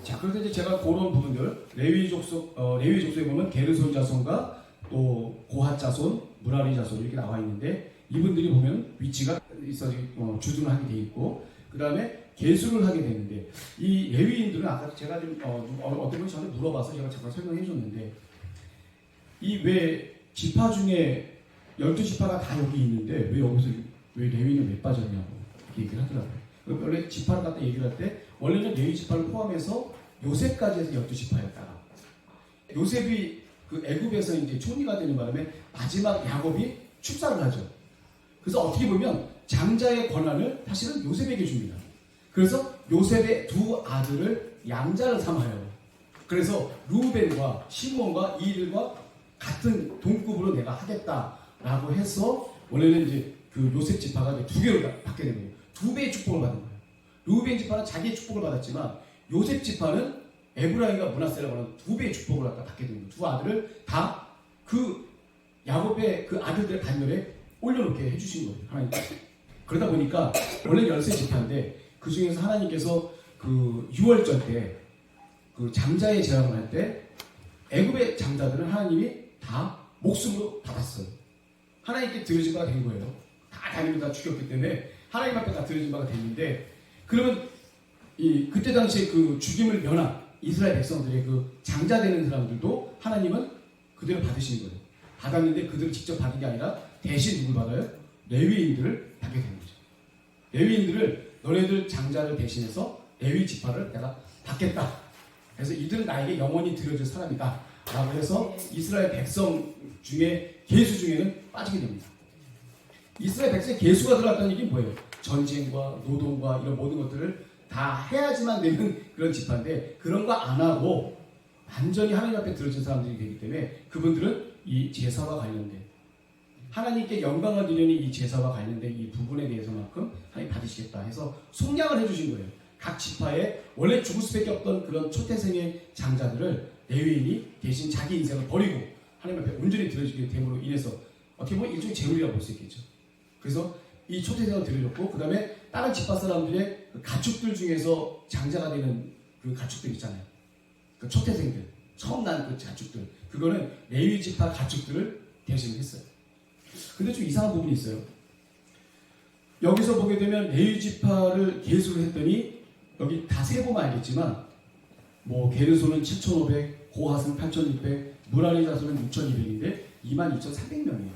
자, 그래서 이제 제가 그런 부분들 레위 족속에 보면 게르손 자손과 또 고핫 자손, 무라리 자손 이렇게 나와 있는데 이분들이 보면 위치가 있어 주둔을 하게 돼 있고 그 다음에 계수를 하게 되는데 이 레위인들은 아까 제가 좀 어떤 분이 저한테 물어봐서 제가 잠깐 설명해 줬는데 이 왜 지파 중에 12지파가 다 여기 있는데 왜 여기서 왜 레위는 왜 빠졌냐고 이렇게 얘기를 하더라고요. 원래 지파를 갖다 얘기를 할 때 원래는 레위 지파를 포함해서 요셉까지 해서 12지파였다가 요셉이 그 애굽에서 이제 총리가 되는 바람에 마지막 야곱이 축사를 하죠. 그래서 어떻게 보면 장자의 권한을 사실은 요셉에게 줍니다. 그래서 요셉의 두 아들을 양자를 삼아요. 그래서 루벤과 시므온과 이들과 같은 동급으로 내가 하겠다라고 해서 원래는 이제 그 요셉 지파가 두 개로 받게 되는 거예요. 두 배의 축복을 받은 거예요. 루벤 지파는 자기의 축복을 받았지만 요셉 지파는 에브라임과 므낫세라고 하는 두 배의 축복을 받게 되는 거예요. 두 아들을 다 그 야곱의 그 아들들의 반열에 올려놓게 해주신 거예요. 하나님. 그러다 보니까 원래 13지파인데 그 중에서 하나님께서 그 6월절 때 그 장자의 재앙을 할 때 애굽의 장자들은 하나님이 다 목숨으로 받았어요. 하나님께 드려진 바가 된 거예요. 다 다니면 다 죽였기 때문에 하나님 앞에 다 드려진 바가 됐는데 그러면 그때 당시에 그 죽임을 면한 이스라엘 백성들의 그 장자되는 사람들도 하나님은 그대로 받으신 거예요. 받았는데 그들을 직접 받은 게 아니라 대신 누굴 받아요? 레위인들을 받게 되는 거죠. 레위인들을 너네들 장자를 대신해서 레위 지파를 내가 받겠다. 그래서 이들은 나에게 영원히 드려질 사람이다. 라고 해서 이스라엘 백성 중에 계수 중에는 빠지게 됩니다. 이스라엘 백성의 계수가 들어갔다는 얘기는 뭐예요? 전쟁과 노동과 이런 모든 것들을 다 해야지만 되는 그런 지파인데 그런 거 안 하고 완전히 하나님 앞에 들어진 사람들이 되기 때문에 그분들은 이 제사와 관련된 하나님께 영광을 드리는 이 제사와 관련된 이 부분에 대해서만큼 하나님 받으시겠다 해서 속량을 해주신 거예요. 각 지파에 원래 죽을 수밖에 없던 그런 초태생의 장자들을 레위인이 대신 자기 인생을 버리고 하나님 앞에 온전히 드려지게 됨으로 인해서 어떻게 보면 일종의 제물이라고 볼 수 있겠죠. 그래서 이 초태생을 드려줬고 그 다음에 다른 지파 사람들의 그 가축들 중에서 장자가 되는 그 가축들 있잖아요. 그 초태생들 처음 난 그 가축들 그거는 레위 지파 가축들을 대신했어요. 근데 좀 이상한 부분이 있어요. 여기서 보게 되면 레위 지파를 계수를 했더니 여기 다 세보면 알겠지만 뭐 게르손은 7,500, 고핫은 8,600, 무라리 자손은 6,200인데 22,300명이에요.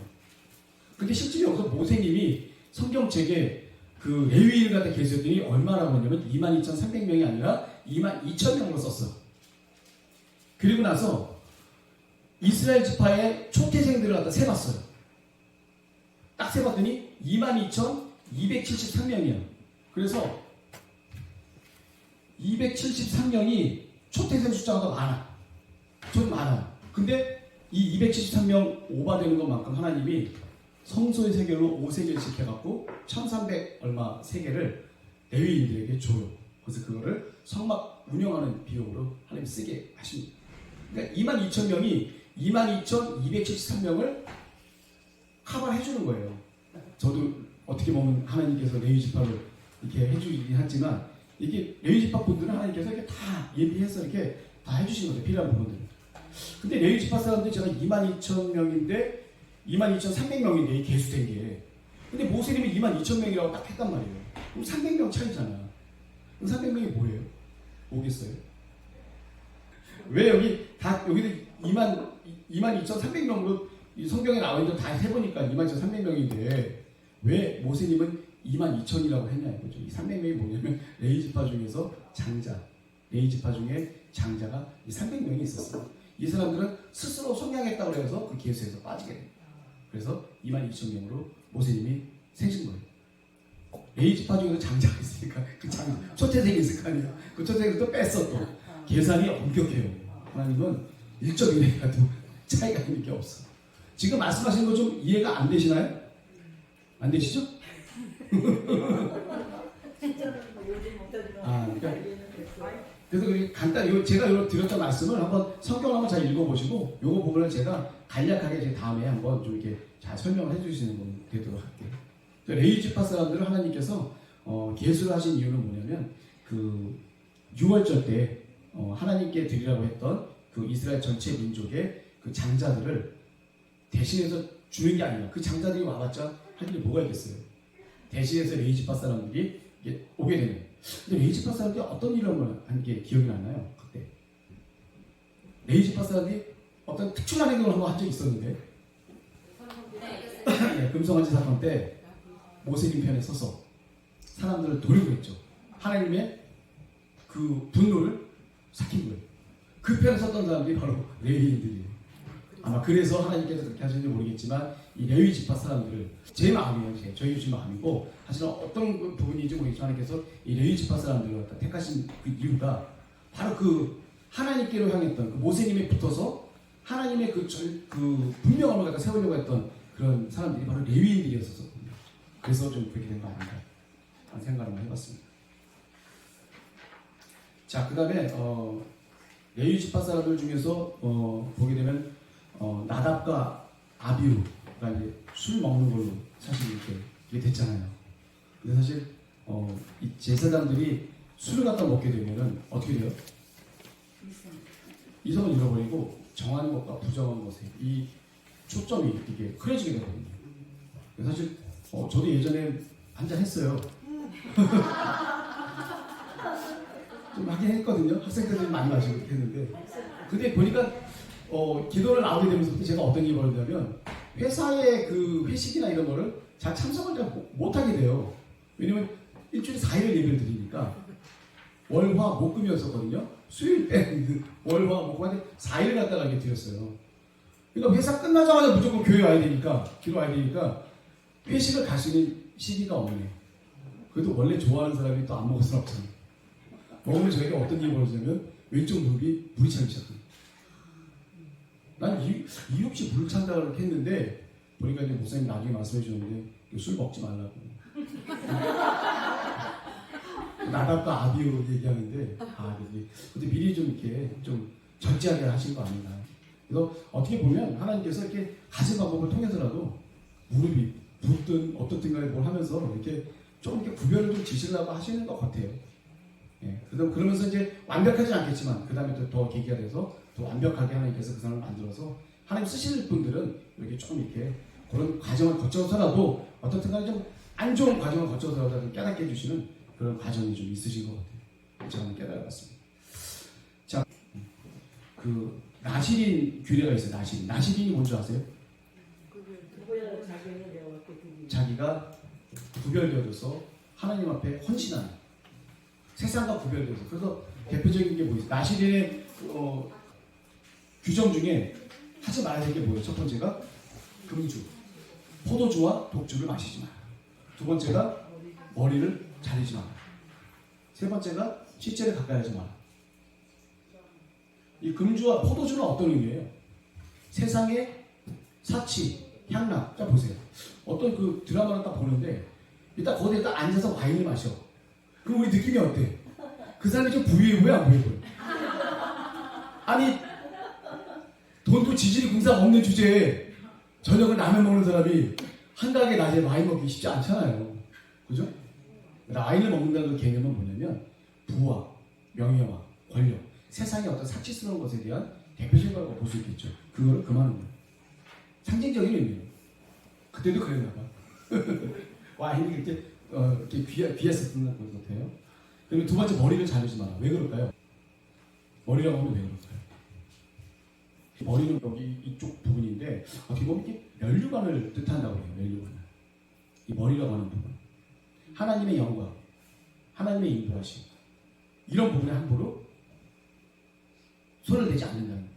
근데 실제로 여기서 모세님이 성경책에 그 레위인을 갖다 계수했더니 얼마라고 하냐면 22,300명이 아니라 22,000명으로 썼어. 그리고 나서 이스라엘 지파의 초태생들을 갖다 세봤어요. 딱 세봤더니 22,273명이에요. 그래서 273명이 초태생 숫자가 더 많아. 좀 많아요. 근데 이 273명 오바되는 것만큼 하나님이 성소의 세계로 5세계씩 해갖고 1300 얼마 세계를 레위인들에게 줘요. 그래서 그거를 성막 운영하는 비용으로 하나님 쓰게 하십니다. 그러니까 22,000명이 22,273명을 커버해주는 거예요. 저도 어떻게 보면 하나님께서 레위 지파를 이렇게 해주긴 하지만 이게 레위 지파 분들은 하나님께서 이렇게 다 예비해서 이렇게 다 해주신 거죠. 필요한 부분들. 근데 레위 지파 사람들이 제가 22,000명인데 22,300명인데 개수된 게. 근데 모세님이 22,000명이라고 딱 했단 말이에요. 그럼 300명 차이잖아. 그럼 300명이 뭐예요? 뭐겠어요? 왜 여기 다 여기도 22,300명으로 이 성경에 나와 있는 다 해보니까 22,300명인데 왜 모세님은 22,000이라고 했냐 이거죠. 이 300명이 뭐냐면 레위 지파 중에서 장자, 레위 지파 중에 장자가 이 300명이 있었어요. 이 사람들은 스스로 속량했다고 해서 그 계수에서 빠지게 됩니다. 그래서 22,000명으로 모세님이 세신 거예요. 레위 지파 중에서 장자가 있으니까 그 초태생이 있을 거 아니에요. 그 초태생을 또 뺐어 또. 계산이 엄격해요. 하나님은 1.1이라도 차이가 있는 게 없어. 지금 말씀하신 거 좀 이해가 안 되시나요? 안 되시죠? 그래서 간단히 제가 드렸던 말씀을 한번 성경 한번 잘 읽어보시고 요거 부분을 제가 간략하게 제 다음에 한번 좀 이렇게 잘 설명을 해주시는 분 되도록 할게요. 레위 지파 사람들을 하나님께서 계수를 하신 이유는 뭐냐면 그 6월절 때 하나님께 드리라고 했던 그 이스라엘 전체 민족의 그 장자들을 대신해서 주는 게 아니라 그 장자들이 와봤자 할 일이 뭐가 있겠어요. 대신해서 레위지파 사람들이 이게 오게 되는. 근데 레위지파 사람들이 어떤 일을 한 게 기억이 나나요? 그때 레위지파 사람들이 어떤 특출난 행동을 한번 한 적이 있었는데 네, 금송아지 사건 때 모세님 편에 서서 사람들을 도리고 했죠. 하나님의 그 분노를 삭힌 거예요. 그 편에 섰던 사람들이 바로 레위인들이에요. 아마 그래서 하나님께서 그렇게 하셨는지 모르겠지만 이 레위 지파 사람들을 제 마음이에요. 저희 집 마음이고 사실은 어떤 부분인지 모르겠지만 하나님께서 이 레위 지파 사람들을 갖다 택하신 그 이유가 바로 그 하나님께로 향했던 그 모세님에 붙어서 하나님의 그 분명함을 갖다 세우려고 했던 그런 사람들이 바로 레위인들이었었거든요. 그래서 좀 그렇게 된 거 아닌가 하는 생각을 한번 해봤습니다. 자, 그 다음에 레위 지파 사람들 중에서 보게 되면 나답과 아비후가 이제 술 먹는 걸로 사실 이게 됐잖아요. 근데 사실 이 제사장들이 술을 갖다 먹게 되면은 어떻게 돼요? 이성을 잃어버리고 정한 것과 부정한 것에 이 초점이 이게 흐려지게 되거든요. 사실 저도 예전에 한잔 했어요. 좀 하긴 했거든요. 학생 때도 많이 마시고 했는데 근데 보니까 기도를 나오게 되면서부터 제가 어떤 일이 벌어지냐면 회사의 그 회식이나 이런 거를 잘 참석을 잘 못하게 돼요. 왜냐면 일주일에 4일을 예배를 드리니까 월화 목금이었었거든요. 수요일 때 월화 목금한테 4일 갔다가 이렇게 드렸어요. 그러니까 회사 끝나자마자 무조건 교회 와야 되니까 기도 와야 되니까 회식을 갈 수 있는 시기가 없네. 그래도 원래 좋아하는 사람이 또 안 먹을 수는 없잖아요. 먹으면 저희가 어떤 일이 벌어지냐면 왼쪽 무릎이 물이 차기 시작합니다. 난 이유 없이 물을 찬다 그렇게 했는데 보니까 이제 목사님 나중에 말씀해 주셨는데 술 먹지 말라고. 나답과 아비오 얘기하는데 근데 미리 좀 이렇게 좀 절제하게 하신 거 아닌가. 그래서 어떻게 보면 하나님께서 이렇게 가진 방법을 통해서라도 무릎이 붓든 어떻든 간에 뭘 하면서 이렇게 좀 이렇게 구별을 좀 지시려고 하시는 것 같아요. 예, 그러면서 이제 완벽하지 않겠지만 그 다음에 또 더 계기가 돼서 또 완벽하게 하나님께서 그 사람을 만들어서 하나님 쓰실 분들은 이렇게 조금 이렇게 그런 과정을 거쳐서라도 어떻든 간에 좀 안 좋은 과정을 거쳐서라도 좀 깨닫게 해주시는 그런 과정이 좀 있으신 것 같아요. 저는 깨달았습니다. 자, 그 나시린 규례가 있어요. 나시린이 뭔지 아세요? 자기가 구별되어져서 하나님 앞에 헌신하는 세상과 구별되어서 그래서 대표적인 게 뭐 있어요? 나시린의 규정 중에 하지 말아야 될 게 뭐예요? 첫 번째가 금주, 포도주와 독주를 마시지 마라. 두 번째가 머리를 자르지 마라. 세 번째가 시체를 가까이 하지 마라. 이 금주와 포도주는 어떤 의미예요? 세상의 사치, 향락. 자 보세요. 어떤 그 드라마를 딱 보는데 일단 거기에 딱 앉아서 와인을 마셔. 그럼 우리 느낌이 어때? 그 사람이 좀 부유해 보여 안 부유해 보여? 아니 돈도 지질이 궁상 없는 주제에 저녁을 라면 먹는 사람이 한가하게 낮에 와인 먹기 쉽지 않잖아요. 그죠? 와인을 먹는다는 개념은 뭐냐면 부와 명예와 권력, 세상의 어떤 사치스러운 것에 대한 대표적인 거라고 볼 수 있겠죠. 그거를 금하는 거예요. 상징적인 의미예요. 그때도 그랬나 봐. 와인이 이렇게 귀했었던 것 같아요. 그리고 두 번째 머리를 자르지 마라. 왜 그럴까요? 머리라고 하면 왜 그럴까요? 머리는 여기 이쪽 부분인데 어떻게 보면 이렇게 면류관을 뜻한다고 해요. 면류관을. 이 머리라고 하는 부분. 하나님의 영광, 하나님의 인도하심 이런 부분에 함부로 손을 대지 않는다는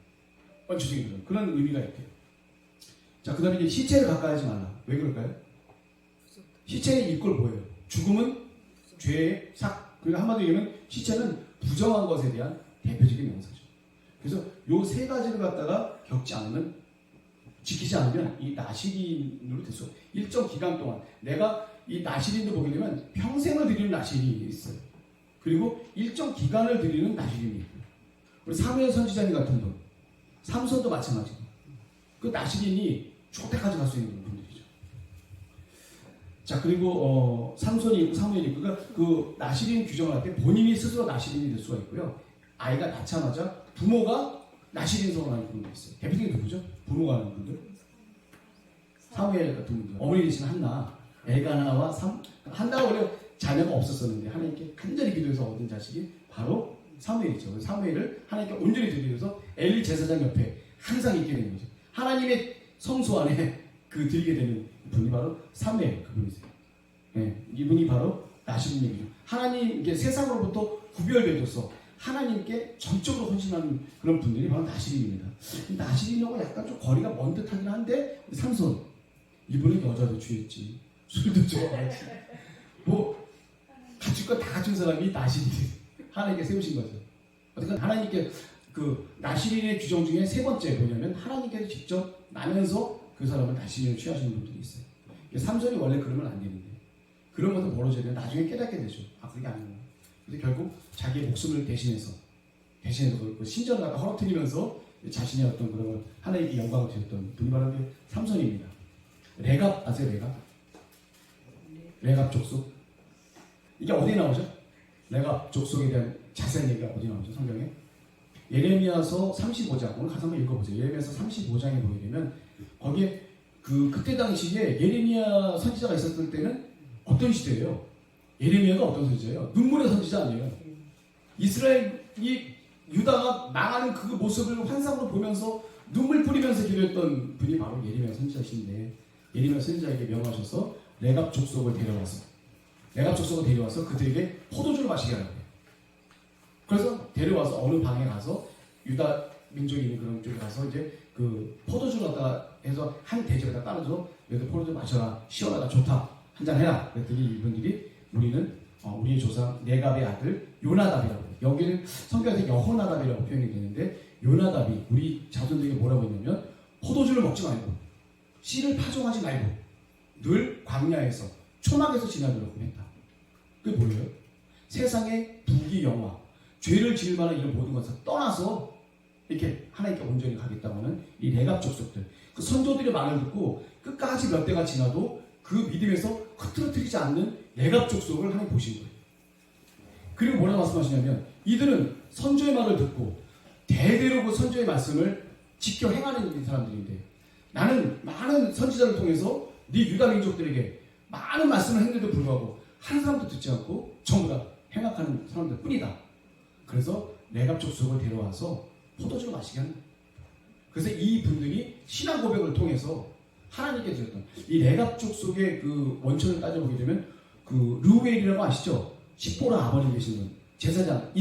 원초적인 그런 의미가 있대요. 자, 그 다음에 이제 시체를 가까이 하지 말라. 왜 그럴까요? 시체의 이꼴 뭐예요? 죽음은 죄의 삭. 그리고 한마디로 얘기하면 시체는 부정한 것에 대한 대표적인 명사죠. 그래서 요 세 가지를 갖다가 겪지 않으면, 지키지 않으면 이 나시린으로 될 수 없어요. 일정 기간 동안 내가 이 나시린도 보게 되면 평생을 드리는 나시린이 있어요. 그리고 일정 기간을 드리는 나시린이 있고요. 우리 사무엘 선지자님 같은 분, 삼손도 마찬가지고 그 나시린이 죽을 때까지 갈 수 있는 분들이죠. 자, 그리고 삼손이 있고 사무엘이 있고 그 나시린 규정을 할 때 본인이 스스로 나시린이 될 수가 있고요. 아이가 낳자마자 부모가 나시린성을 하는 분도 있어요. 대표적인 누구죠? 부모가 하는 분들. 사무엘 같은 분들. 어머니 되신 한나, 엘가나와 한나가 원래 자녀가 없었었는데 하나님께 간절히 기도해서 얻은 자식이 바로 사무엘이죠. 사무엘을 하나님께 온전히 드리면서 엘리 제사장 옆에 항상 있게 되는 거죠. 하나님의 성소 안에 그 드리게 되는 분이 바로 사무엘 그분이세요. 네, 이분이 바로 나시린이죠. 하나님께 세상으로부터 구별되어서 하나님께 전적으로 헌신하는 그런 분들이 바로 나시린입니다. 나시린하고 약간 좀 거리가 먼 듯하긴 한데 삼손 이분은 여자도 취했지 술도 좋아하지 뭐 갖출 거 다 갖춘 사람이 나시린 하나님께 세우신 거죠. 어쨌든 하나님께 그 나시린의 규정 중에 세 번째 뭐냐면 하나님께서 직접 나면서 그 사람을 나시린을 취하시는 분들이 있어요. 삼손이 원래 그러면 안 되는데 그런 것도 벌어져야 되면 나중에 깨닫게 되죠. 아 그게 아니구나. 근데 결국 자기의 목숨을 대신해서 그 신전을 갖다 허락드리면서 자신의 어떤 그런 걸 하나님께 영광을 드렸던 분이 바로 삼손입니다. 레갑 아세요? 레갑 족속. 이게 어디에 나오죠? 레갑 족속에 대한 자세한 얘기가 어디 나오죠? 성경에 예레미야서 35장 오늘 가서 한번 읽어보세요. 예레미야서 35장에 보게 되면 거기에 그때 당시에 예레미야 선지자가 있었을 때는 어떤 시대예요? 예레미야가 어떤 선지자예요? 눈물의 선지자 아니에요. 이스라엘이 유다가 망하는 그 모습을 환상으로 보면서 눈물 뿌리면서 기도했던 분이 바로 예레미야 선지자이신데 예레미야 선지자에게 명하셔서 레갑 족속을 데려와서 그들에게 포도주를 마시게 하라고 해요. 그래서 데려와서 어느 방에 가서 유다 민족이 있는 그런 쪽에 가서 이제 그 포도주를 갖다가 해서 한 대접에다 따라서 여기서 포도주 마셔라 시원하다 좋다 한잔 해라 그랬더니 이분들이 우리는 우리의 조상 레갑의 아들 요나답이라고 해요. 여기는 성경에서 여호나답이라고 표현이 되는데 요나답이 우리 자손들에게 뭐라고 했냐면 포도주를 먹지 말고 씨를 파종하지 말고 늘 광야에서 초막에서 지내도록 했다. 그게 뭐예요? 세상의 부귀영화 죄를 지을 만한 이런 모든 것을 떠나서 이렇게 하나님께 온전히 가겠다고 하는 이 레갑 족속들 그 선조들의 말을 듣고 끝까지 몇 대가 지나도 그 믿음에서 흐트러뜨리지 않는 레갑 족속을 하나님 보신 거예요. 그리고 뭐라고 말씀하시냐면 이들은 선조의 말을 듣고 대대로 그 선조의 말씀을 지켜 행하는 사람들인데 나는 많은 선지자를 통해서 네 유다 민족들에게 많은 말씀을 했는데도 불구하고 한 사람도 듣지 않고 전부 다 행악하는 사람들 뿐이다. 그래서 레갑 족속을 데려와서 포도주를 마시게 하는 거예요. 그래서 이 분들이 신앙 고백을 통해서 하나님께 드렸던 이 레갑 족속의 그 원천을 따져보게 되면 그 르우엘이라고 아시죠? 십보라 아버님 계신 분 제사장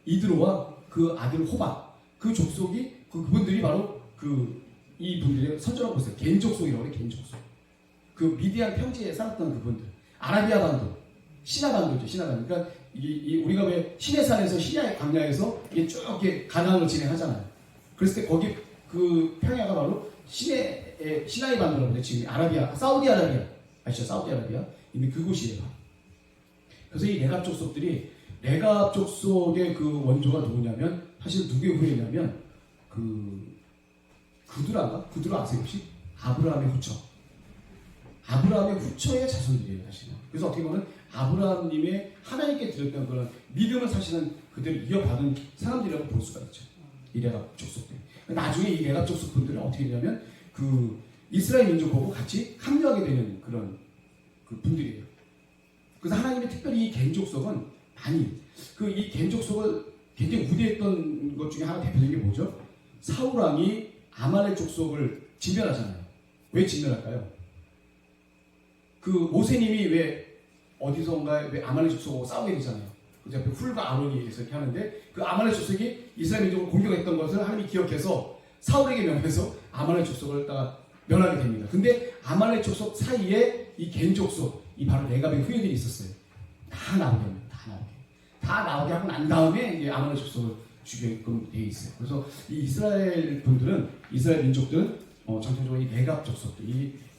이드로와 그 아들 호박 그 족속이 그분들이 바로 이 분들의 선조라고 했어요. 겐 족속이라고 해요. 겐 족속. 그 미디안 평지에 살았던 그분들 아라비아 반도 시나 반도죠. 시나 반도. 그러니까 우리가 왜 시내산에서 시내 광야에서 이게 쭉 이렇게 가나안을 진행하잖아요. 그랬을 때 거기 그 평야가 바로 시나이 반도라고 해요. 지금 사우디아라비아 아시죠? 사우디아라비아 있는 그곳이에요. 그래서 이 레갑 족속들이 레갑 족속의 그 원조가 누구냐면 사실 누구의 후예냐면 구드라 아세요 혹시? 아브라함의 후처의 자손들이에요 사실은. 그래서 어떻게 보면 아브라함님의 하나님께 드렸던 그런 믿음을 사실은 그대로 이어받은 사람들이라고 볼 수가 있죠. 이 레갑 족속들. 나중에 이 레갑 족속 분들은 어떻게 되냐면 그 이스라엘 민족하고 같이 합류하게 되는 그런 그 분들이에요. 그래서 하나님이 특별히 이 겐 족속은 이 겐 족속을 굉장히 우대했던 것 중에 하나 대표적인 게 뭐죠? 사울 왕이 아말렉 족속을 진멸하잖아요. 왜 진멸할까요? 그 모세님이 왜 어디선가 왜 아말렉 족속하고 싸우게 되잖아요. 그래서 옆에 훌과 아론이 이렇게 하는데 그 아말렉 족속이 이스라엘 민족을 공격했던 것을 하나님이 기억해서 사울에게 명해서 아말렉 족속을 갖다가 멸하게 됩니다. 근데 아말렉 족속 사이에 이 겐 족속, 이 바로 레갑의 후예들이 있었어요. 다 나오게 합니다. 다 나오게 하고 난 다음에 이제 아말렉 족속을 죽이게끔 되어 있어요. 그래서 이 이스라엘 민족들은 전통적으로 이 레갑 족속들,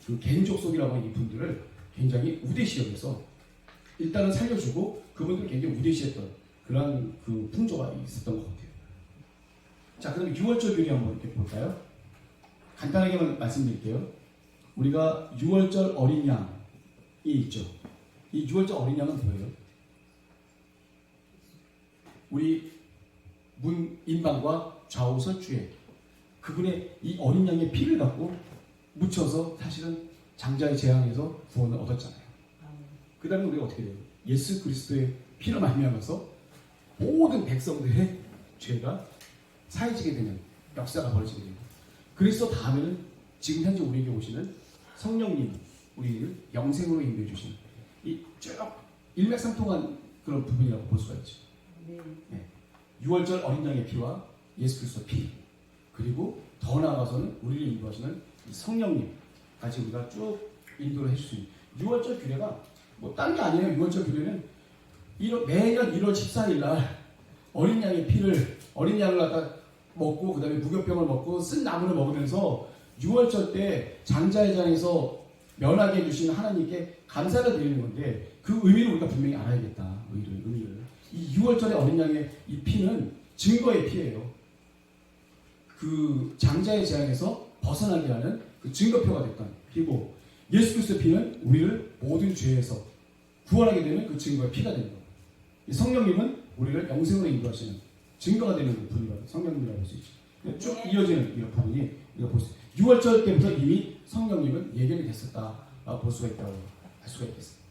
그 겐 족속이라고 하는 이 분들을 굉장히 우대시 여겨서 일단은 살려주고 그분들을 굉장히 우대시했던 그런 그 풍조가 있었던 것 같아요. 자, 그럼 6월절 교리 한번 이렇게 볼까요? 간단하게만 말씀드릴게요. 우리가 6월절 어린 양이 있죠. 이 6월절 어린 양은 뭐예요? 우리 문 인방과 좌우 설주에 그분의 이 어린 양의 피를 갖고 묻혀서 사실은 장자의 재앙에서 구원을 얻었잖아요. 그 다음에 우리가 어떻게 돼요? 예수 그리스도의 피를 말미암아서 모든 백성들의 죄가 사해지게 되는 역사가 벌어지게 됩니다. 그리스도 다음에는 지금 현재 우리에게 오시는 성령님, 우리를 영생으로 인도해 주시는 이쭉 일맥상통한 그런 부분이라고 볼 수가 있죠. 네. 6월절 어린 양의 피와 예수 그리스도 피, 그리고 더 나아가서는 우리를 인도하시는 이 성령님까지 우리가 쭉 인도를 해줄 수 있는 6월절 규례가 뭐 딴 게 아니에요. 6월절 규례는 매년 1월 14일 날 어린 양의 피를, 어린 양을 갖다 먹고 그 다음에 무교병을 먹고 쓴 나무를 먹으면서 6월절 때 장자의 장에서 면하게 해주신 하나님께 감사를 드리는 건데 그 의미를 우리가 분명히 알아야겠다. 의미를. 이 6월절의 어린 양의 이 피는 증거의 피예요. 그 장자의 재앙에서 벗어나게 하는 그 증거표가 됐던 피고, 예수 그리스도의 피는 우리를 모든 죄에서 구원하게 되는 그 증거의 피가 되는 거예요. 성령님은 우리를 영생으로 인도하시는 증거가 되는 그 분이라고 성령님이라고 할 수 있죠. 쭉 이어지는 이런 부분이 우리가 볼 수 있어요. 6월절 때부터 이미 성령님은 예견이 됐었다라고 볼 수가 있다고 할 수가 있겠습니다.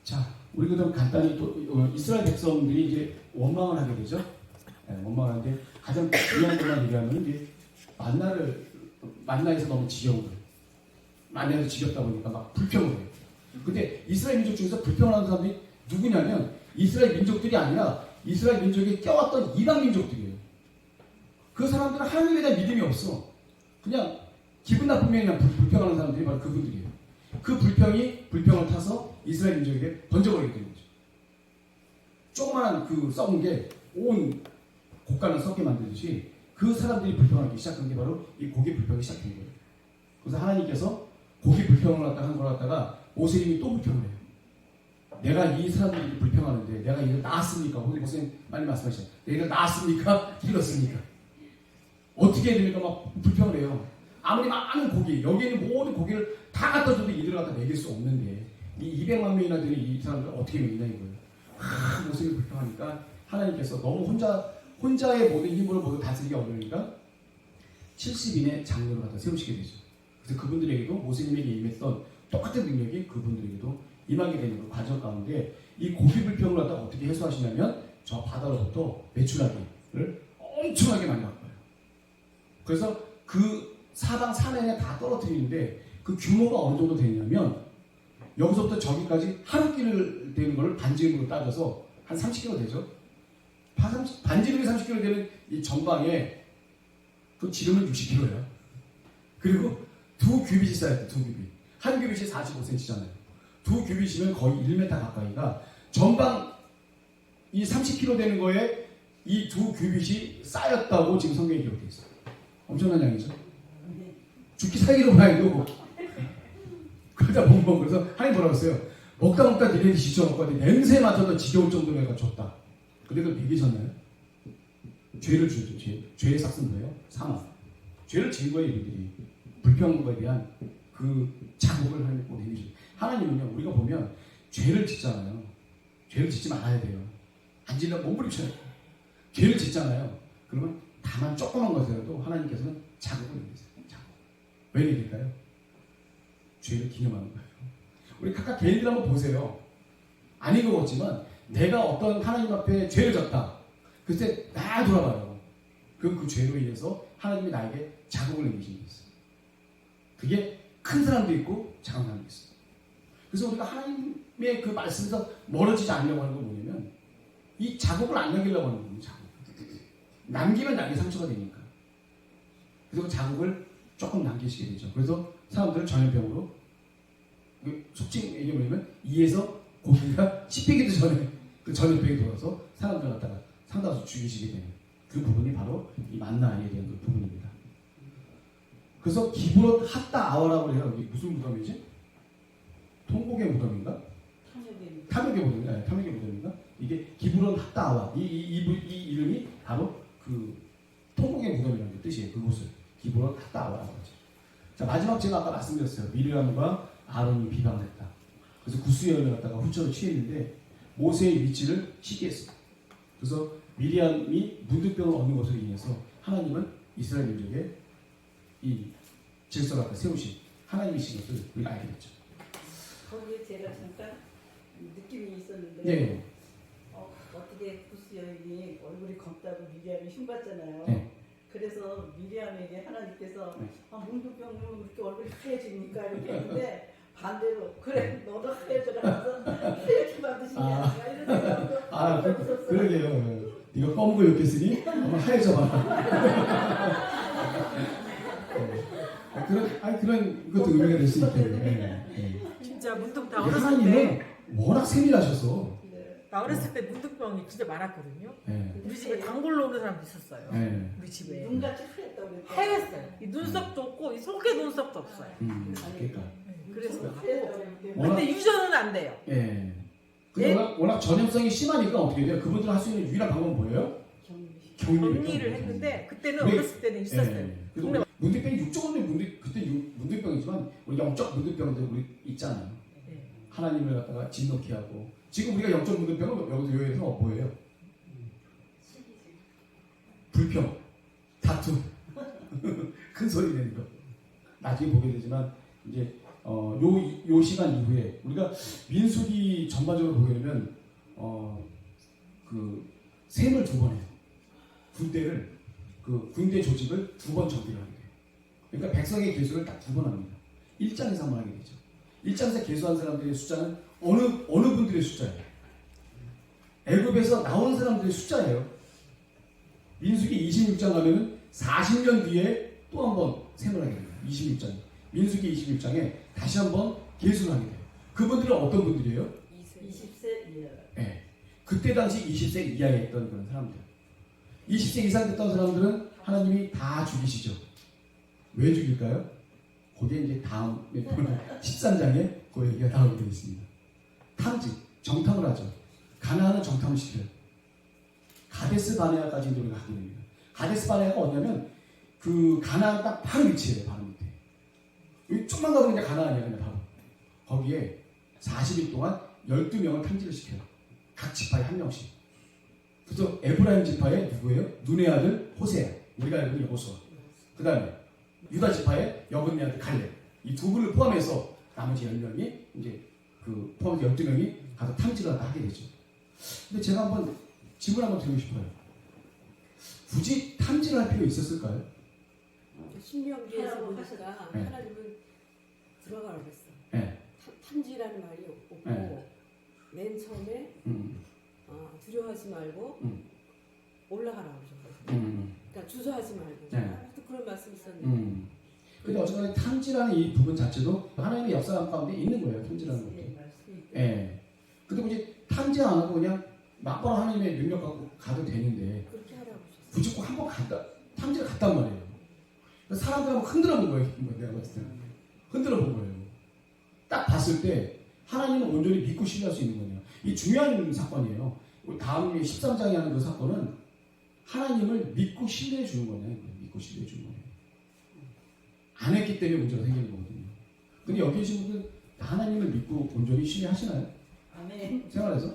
자, 우리 그다음 간단히 또 이스라엘 백성들이 이제 원망을 하게 되죠. 네, 원망을 하는데 가장 중요한 것만 얘기하면 이제 만나에서 너무 지겨운 거예요. 만나에서 지겹다 보니까 막 불평을 해요. 근데 이스라엘 민족 중에서 불평을 하는 사람들이 누구냐면 이스라엘 민족들이 아니라 이스라엘 민족에 껴왔던 이방 민족들이에요. 그 사람들은 하나님에 대한 믿음이 없어. 그냥 기분 나쁘면 그냥 불평하는 사람들이 바로 그분들이에요. 그 불평을 타서 이스라엘 민족에게 던져버리게 되는 거죠. 조그마한 그 썩은 게 온 곡간을 썩게 만들듯이 그 사람들이 불평하기 시작한 게 바로 이 고기 불평이 시작된 거예요. 그래서 하나님께서 고기 불평을 한 걸 갖다가 모세님이 또 불평을 해요. 내가 이 사람들이 불평하는데 내가 이를 낳았습니까? 오늘 모세님 많이 말씀하시죠. 내가 이를 낳았습니까? 이렇습니까? 어떻게 해야 됩니까? 막 불평을 해요. 아무리 많은 고기, 여기 있는 모든 고기를 다 갖다 줘도 이들을 갖다 먹일 수 없는데 이 200만 명이나 되는 이 사람들 어떻게 먹이냐 이거예요. 모세님이 불평하니까 하나님께서 너무 혼자의 모든 힘으로 모두 다스리기 어려우니까 70인의 장로를 갖다 세우시게 되죠. 그래서 그분들에게도 모세님에게 임했던 똑같은 능력이 그분들에게도 임하게 되는 그 과정 가운데 이 고기 불평을 갖다 어떻게 해소하시냐면 저 바다로부터 메추라기를 엄청나게 많이 바꿔요. 그래서 그 사방 사면에 다 떨어뜨리는데 그 규모가 어느 정도 되냐면 여기서부터 저기까지 하루길 되는 걸 반지름으로 따져서 한 30km 되죠. 반지름이 30km 되는 이 전방에 그 지름은 60km예요. 그리고 두 규빗이 쌓였대. 두 규빗. 한 규빗이 45cm잖아요. 두 규빗이면 거의 1m 가까이가 전방 이 30km 되는 거에 이 두 규빗이 쌓였다고 지금 성경에 기록되어 있어요. 엄청난 양이죠. 죽기 살기로 봐야도 그러다 보면 그래서 하나님 뭐라고 했어요? 먹다 니네들이 지쳐먹고 냄새 맡아도 지겨울 정도로 내가 줬다. 근데 그걸 먹이셨나요? 죄를 주죠. 죄의 삭은 뭐예요? 사망. 죄를 지은 거예요. 이들이 불평한 거에 대한 그 자국을 하나님 보내주죠. 하나님은요, 우리가 보면 죄를 짓잖아요. 죄를 짓지 말아야 돼요. 안 짓려면 몸부림쳐요. 죄를 짓잖아요. 그러면 다만 조그만 것이라도 하나님께서는 자국을 내리세요. 자국. 왜 내릴까요? 죄를 기념하는 거예요. 우리 각각 개인들 한번 보세요. 아닌 것 같지만 내가 어떤 하나님 앞에 죄를 졌다. 그때 나 돌아봐요. 그럼 그 죄로 인해서 하나님이 나에게 자국을 내리신 게 있어요. 그게 큰 사람도 있고 작은 사람도 있어요. 그래서 우리가 하나님의 그 말씀에서 멀어지지 않으려고 하는 건 뭐냐면 이 자국을 안 남기려고 하는 거예요. 자국. 남기면 나에게 상처가 되니까. 그래서 그 자국을 조금 남기시게 되죠. 그래서 사람들은 전염병으로 속칭 얘기하면 이에서 고기가 씹히기도 전에 그 전염병이 돌아서 사람들 갖다가 상당수 죽이시게 되는 그 부분이 바로 이 만나에 대한 그 부분입니다. 그래서 기브롯 핫다 아와라고 해요. 이게 무슨 무덤이지? 통곡의 무덤인가? 탐욕의 무덤인가? 네, 탐욕의 무덤인가? 이게 기브롯 핫다 아와. 이 이름이 바로 그 통곡의 무덤이라는 게 뜻이에요. 그곳을 기브롯 핫다 아와라고 하죠. 자, 마지막 제가 아까 말씀드렸어요. 미르암과 아론이 비방을 했다. 그래서 구스여인을 갖다가 후처로 취했는데 모세의 위치를 시기했어요. 그래서 미리암이 문둥병을 얻는 것으로 인해서 하나님은 이스라엘 민족의 이 질서를 갖다 세우신 하나님이신 것을 우리가 알게 됐죠. 거기에 제가 잠깐 느낌이 있었는데 네. 어떻게 구스 여인이 얼굴이 검다고 미리암이 흉봤잖아요. 네. 그래서 미리암에게 하나님께서 네. 문둥병은 그렇게 얼굴이 하얘지니까 이렇게 했는데 반대로 그래 너도 하얘져라 해서 하얗게 만드시냐 이런 생각도 없었어요. 그러게요. 네가 검은 거 욕했으니 한번 하얘져 봐라. 그런 것도 의미가 될 수 있겠네요. 네. 진짜 문득 나 네. 어렸을 하나님은 때 워낙 세밀하셔서. 네. 나 어렸을 때 문득병이 진짜 많았거든요. 네. 우리 집에 단골로 오는 사람도 있었어요. 네. 우리 집에 눈같이 하얗다고 그랬죠. 하였어요. 이 눈썹도 없고 이 속에 눈썹도 없어요. 그러니까. 그래서 하얗다고 그랬는데 워낙- 근데 유전은 안 돼요. 예. 근데 워낙 전염성이 심하니까 어떻게 돼요? 그분들 할 수 있는 유일한 방법은 뭐예요? 격리를 했는데 그때는 네. 어렸을 때는 있었어요. 예. 그래서 문둥병이 육종의 그때 문둥병이지만 우리 영적 문둥병들 우리 있잖아요. 네. 하나님을 갖다가 진노케 하고 지금 우리가 영적 문둥병은 여기서 요에서 뭐예요? 불평, 다툼, 큰 소리 내는 거. 나중에 보게 되지만 이제 요 시간 이후에 우리가 민수기 전반적으로 보게 되면 그 셈을 2번 해요. 군대 조직을 2번 정비를 하게 돼요. 그러니까 백성의 계수를 딱 2번 합니다. 1장에서 한번 하게 되죠. 1장에서 계수한 사람들의 숫자는 어느 분들의 숫자예요? 애굽에서 나온 사람들의 숫자예요. 민수기 26장 가면은 40년 뒤에 또 한 번 셈을 하게 됩니다. 26장. 민수기 26장에 다시 한번 계수를 하게 돼요. 그분들은 어떤 분들이에요? 20세 이하. 네. 그때 당시 20세 이하에 있던 그런 사람들. 20세 이상 됐던 사람들은 하나님이 다 죽이시죠. 왜 죽일까요? 거기에 이제 다음 13장에 그 얘기가 나오게 되어 있습니다. 탐지, 정탐을 하죠. 가나안은 정탐을 시켜요. 가데스 바네아까지 우리가 가게 됩니다. 가데스 바네아가 어디냐면 그 가나안 딱 바로 위치예요. 바로 밑에. 여기 좀만 가보면 이제 가나안이에요. 그냥 바로. 거기에 40일 동안 12명을 탐지를 시켜요. 각 지파에 한 명씩. 그래서 에브라임 지파에 누구예요? 눈의 아들 호세아. 우리가 알고 있는 여호수아. 그 다음에 유다 지파에 여분의 아들 갈렙. 이 2분을 포함해서 나머지 10명이 이제 그 포함해서 12명이 가서 탐지를 하게 되죠. 근데 제가 한번 질문 한번 드리고 싶어요. 굳이 탐지를 할 필요 있었을까요? 신명기에서 보니까 네. 하나님은 들어가라고 했어. 네. 탐지라는 말이 없고 네. 맨 처음에 두려워하지 말고 올라가라고 하셨거든요. 그러니까 주저하지 말고 네. 또 그런 말씀이 있었는데 근데 어쨌든 탐지라는 이 부분 자체도 하나님의 역사 가운데 있는 거예요. 탐지라는 것도. 예. 근데 이제 탐지 안 하고 그냥 막바로 하나님의 능력 갖고 가도 되는데 그렇게 하라고 하셨어요. 굳이 꼭 한번 탐지를 갔단 말이에요. 그래서 사람들 한번 흔들어 본 거예요. 내가 봤을 때는. 흔들어 본 거예요. 딱 봤을 때 하나님은 온전히 믿고 신뢰할 수 있는 거예요. 이 중요한 사건이에요. 다음 13장에 하는 그 사건은 하나님을 믿고 신뢰해 주는 거예요. 믿고 신뢰해 주는 거예요. 안 했기 때문에 문제가 생기는 거거든요. 근데 여기 계신 분들 하나님을 믿고 온전히 신뢰하시나요? 아멘. 생활에서?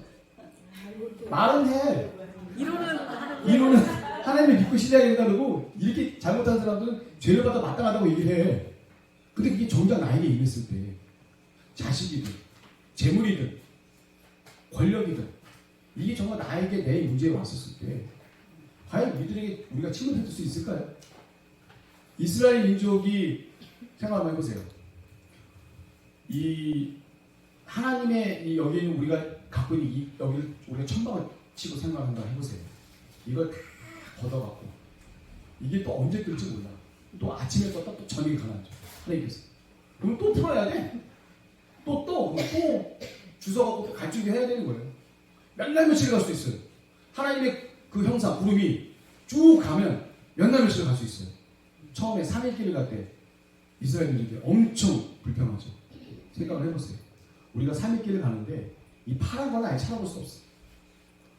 잘못된 말은 해. 이론은 하는 이론은 하나님을 믿고 신뢰해야 된다고 이렇게 잘못한 사람들은 죄를 받아 마땅하다고 얘기를 해. 근데 그게 정작 나에게 임했을 때 자식이든 재물이든 권력이든 이게 정말 나에게 내 문제에 왔었을 때 과연 이들에게 우리가 침을 뱉을 수 있을까요? 이스라엘 민족이 생각 한번 해보세요. 이 하나님의 이 여기 있는 우리가 갖고 있는 이 여기를 우리가 천방을 치고 생각한다 해보세요. 이걸 다 걷어갖고 이게 또 언제 뜰지 몰라. 또 아침에 떴다 또 저녁에 가라앉죠. 하나님께서. 그럼 또 풀어야 돼. 또 주워갖고 갈 준비해야 되는 거예요. 몇 날 며칠 갈 수도 있어요. 하나님의 그 형상 구름이 쭉 가면 몇 날 며칠 갈 수 있어요. 처음에 3일 길을 갈 때 이스라엘인들이 엄청 불평하죠. 생각을 해보세요. 우리가 3일 길을 가는데 이 파란 걸 아예 찾아볼 수 없어.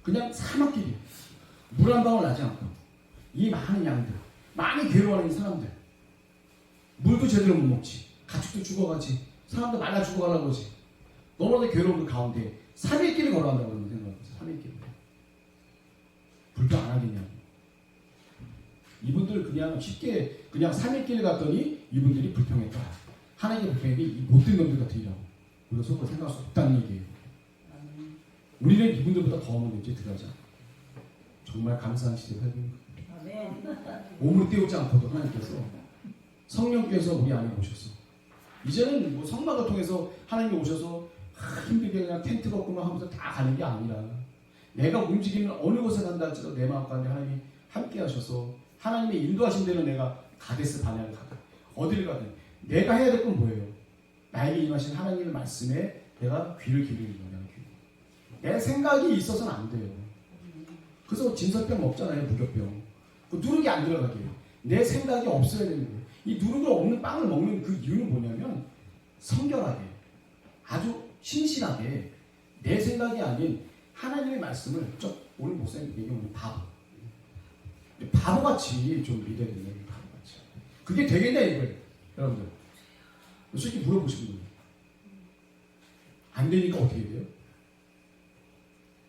그냥 사막길이야. 물 한 방울 나지 않고 이 많은 양들, 많이 괴로워하는 사람들, 물도 제대로 못 먹지, 가축도 죽어가지, 사람도 말라 죽어가려고 하지. 너무나도 괴로운 그 가운데 3일 길을 걸어간다고 그러면 생각해보세요. 3일 길을. 불평 안 하겠냐고. 이분들 그냥 쉽게 그냥 3일길 갔더니 이분들이 불평했다. 하나님의 불평이 이 못된 놈들 같으냐고. 그래서 그걸 생각할 수 없다는 얘기예요. 우리는 이분들보다 더 하면 되지 들어가자. 정말 감사한 시대에 살고 있는 거예요. 아멘. 몸을 띄우지 않고도 하나님께서 성령께서 우리 안에 오셔서 이제는 뭐 성막을 통해서 하나님이 오셔서 힘들게 그냥 텐트 걷고만 하면서 다 가는 게 아니라 내가 움직이는 어느 곳에 간다 할지라도 내 마음 가운데 하나님이 함께 하셔서 하나님의 인도하신 대로 내가 가데스 바네아를 가든 어디를 가든 내가 해야 될 건 뭐예요? 나에게 임하신 하나님의 말씀에 내가 귀를 기울이는 거예요. 내 생각이 있어서는 안 돼요. 그래서 진설병 먹잖아요. 무교병. 그 누룩이 안 들어가게 해요. 내 생각이 없어야 되는 거예요. 이 누룩이 없는 빵을 먹는 그 이유는 뭐냐면 성결하게 아주 신실하게 내 생각이 아닌 하나님의 말씀을 오늘 목사님 얘기하면 바보같이 좀 믿어야 된다. 바보같이. 그게 되겠냐 이거예요. 여러분들 솔직히 물어보시면 돼요. 안 되니까 어떻게 돼요?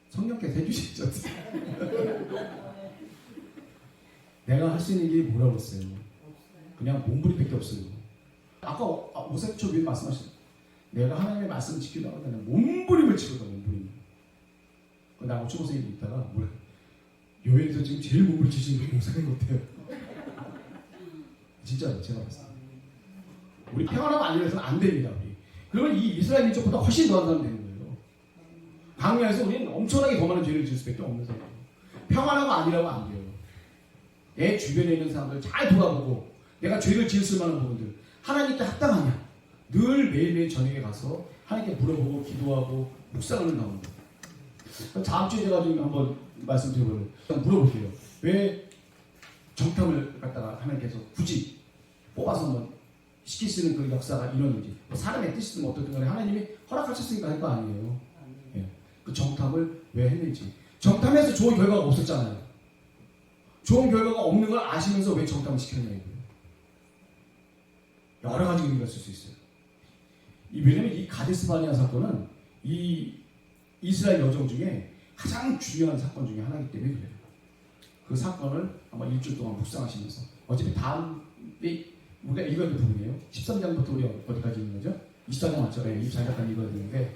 성령께서 해주시죠. 내가 할 수 있는 게 뭐라고 했어요? 그냥 몸부림밖에 없어요. 아까 오세초님 말씀하신 내가 하나님의 말씀을 지키려고 하면 몸부림을 치거든요. 몸부림. 나 오초보생이 있다가 뭐래? 여행에서 지금 제일 몸부림 치시는 게 목사님 같아요. 진짜로 제가 봤을 때 우리 평안하고 아니라서는 안 됩니다. 우리. 그러면 이 이스라엘 민족보다 훨씬 더한 사람 되는 거예요. 광야에서 우리는 엄청나게 더 많은 죄를 지을 수밖에 없는 사람이에요. 평안하고 아니라고 안 돼요. 내 주변에 있는 사람들 잘 돌아보고 내가 죄를 지을 만한 부분들 하나님께 합당하냐 늘 매일매일 저녁에 가서 하나님께 물어보고 기도하고 묵상하는 가운데 다음 주에 제가 지금 한번 말씀드려보려고 물어볼게요. 왜 정탐을 갖다가 하나님께서 굳이 뽑아서 한번 시키시는 그 역사가 이러는지 뭐 사람의 뜻이든 어떻든 간에 하나님이 허락하셨으니까 할 거 아니에요. 예. 그 정탐을 왜 했는지 정탐에서 좋은 결과가 없었잖아요. 좋은 결과가 없는 걸 아시면서 왜 정탐을 시켰냐 이거예요. 여러 가지 의미가 있을 수 있어요. 왜냐면 이 가데스 바네아 사건은 이 이스라엘 여정 중에 가장 중요한 사건 중에 하나이기 때문에 그래요. 그 사건을 아마 일주일 동안 묵상하시면서 어차피 다음 우리가 읽어야 될 부분이에요. 13장부터 우리 어디까지 읽는 거죠? 24장 맞죠? 네, 24장까지 읽어야 되는데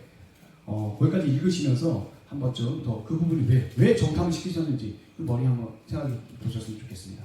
거기까지 읽으시면서 한 번쯤 더 그 부분이 왜 정탐을 시키셨는지 그 머리 한번 생각해 보셨으면 좋겠습니다.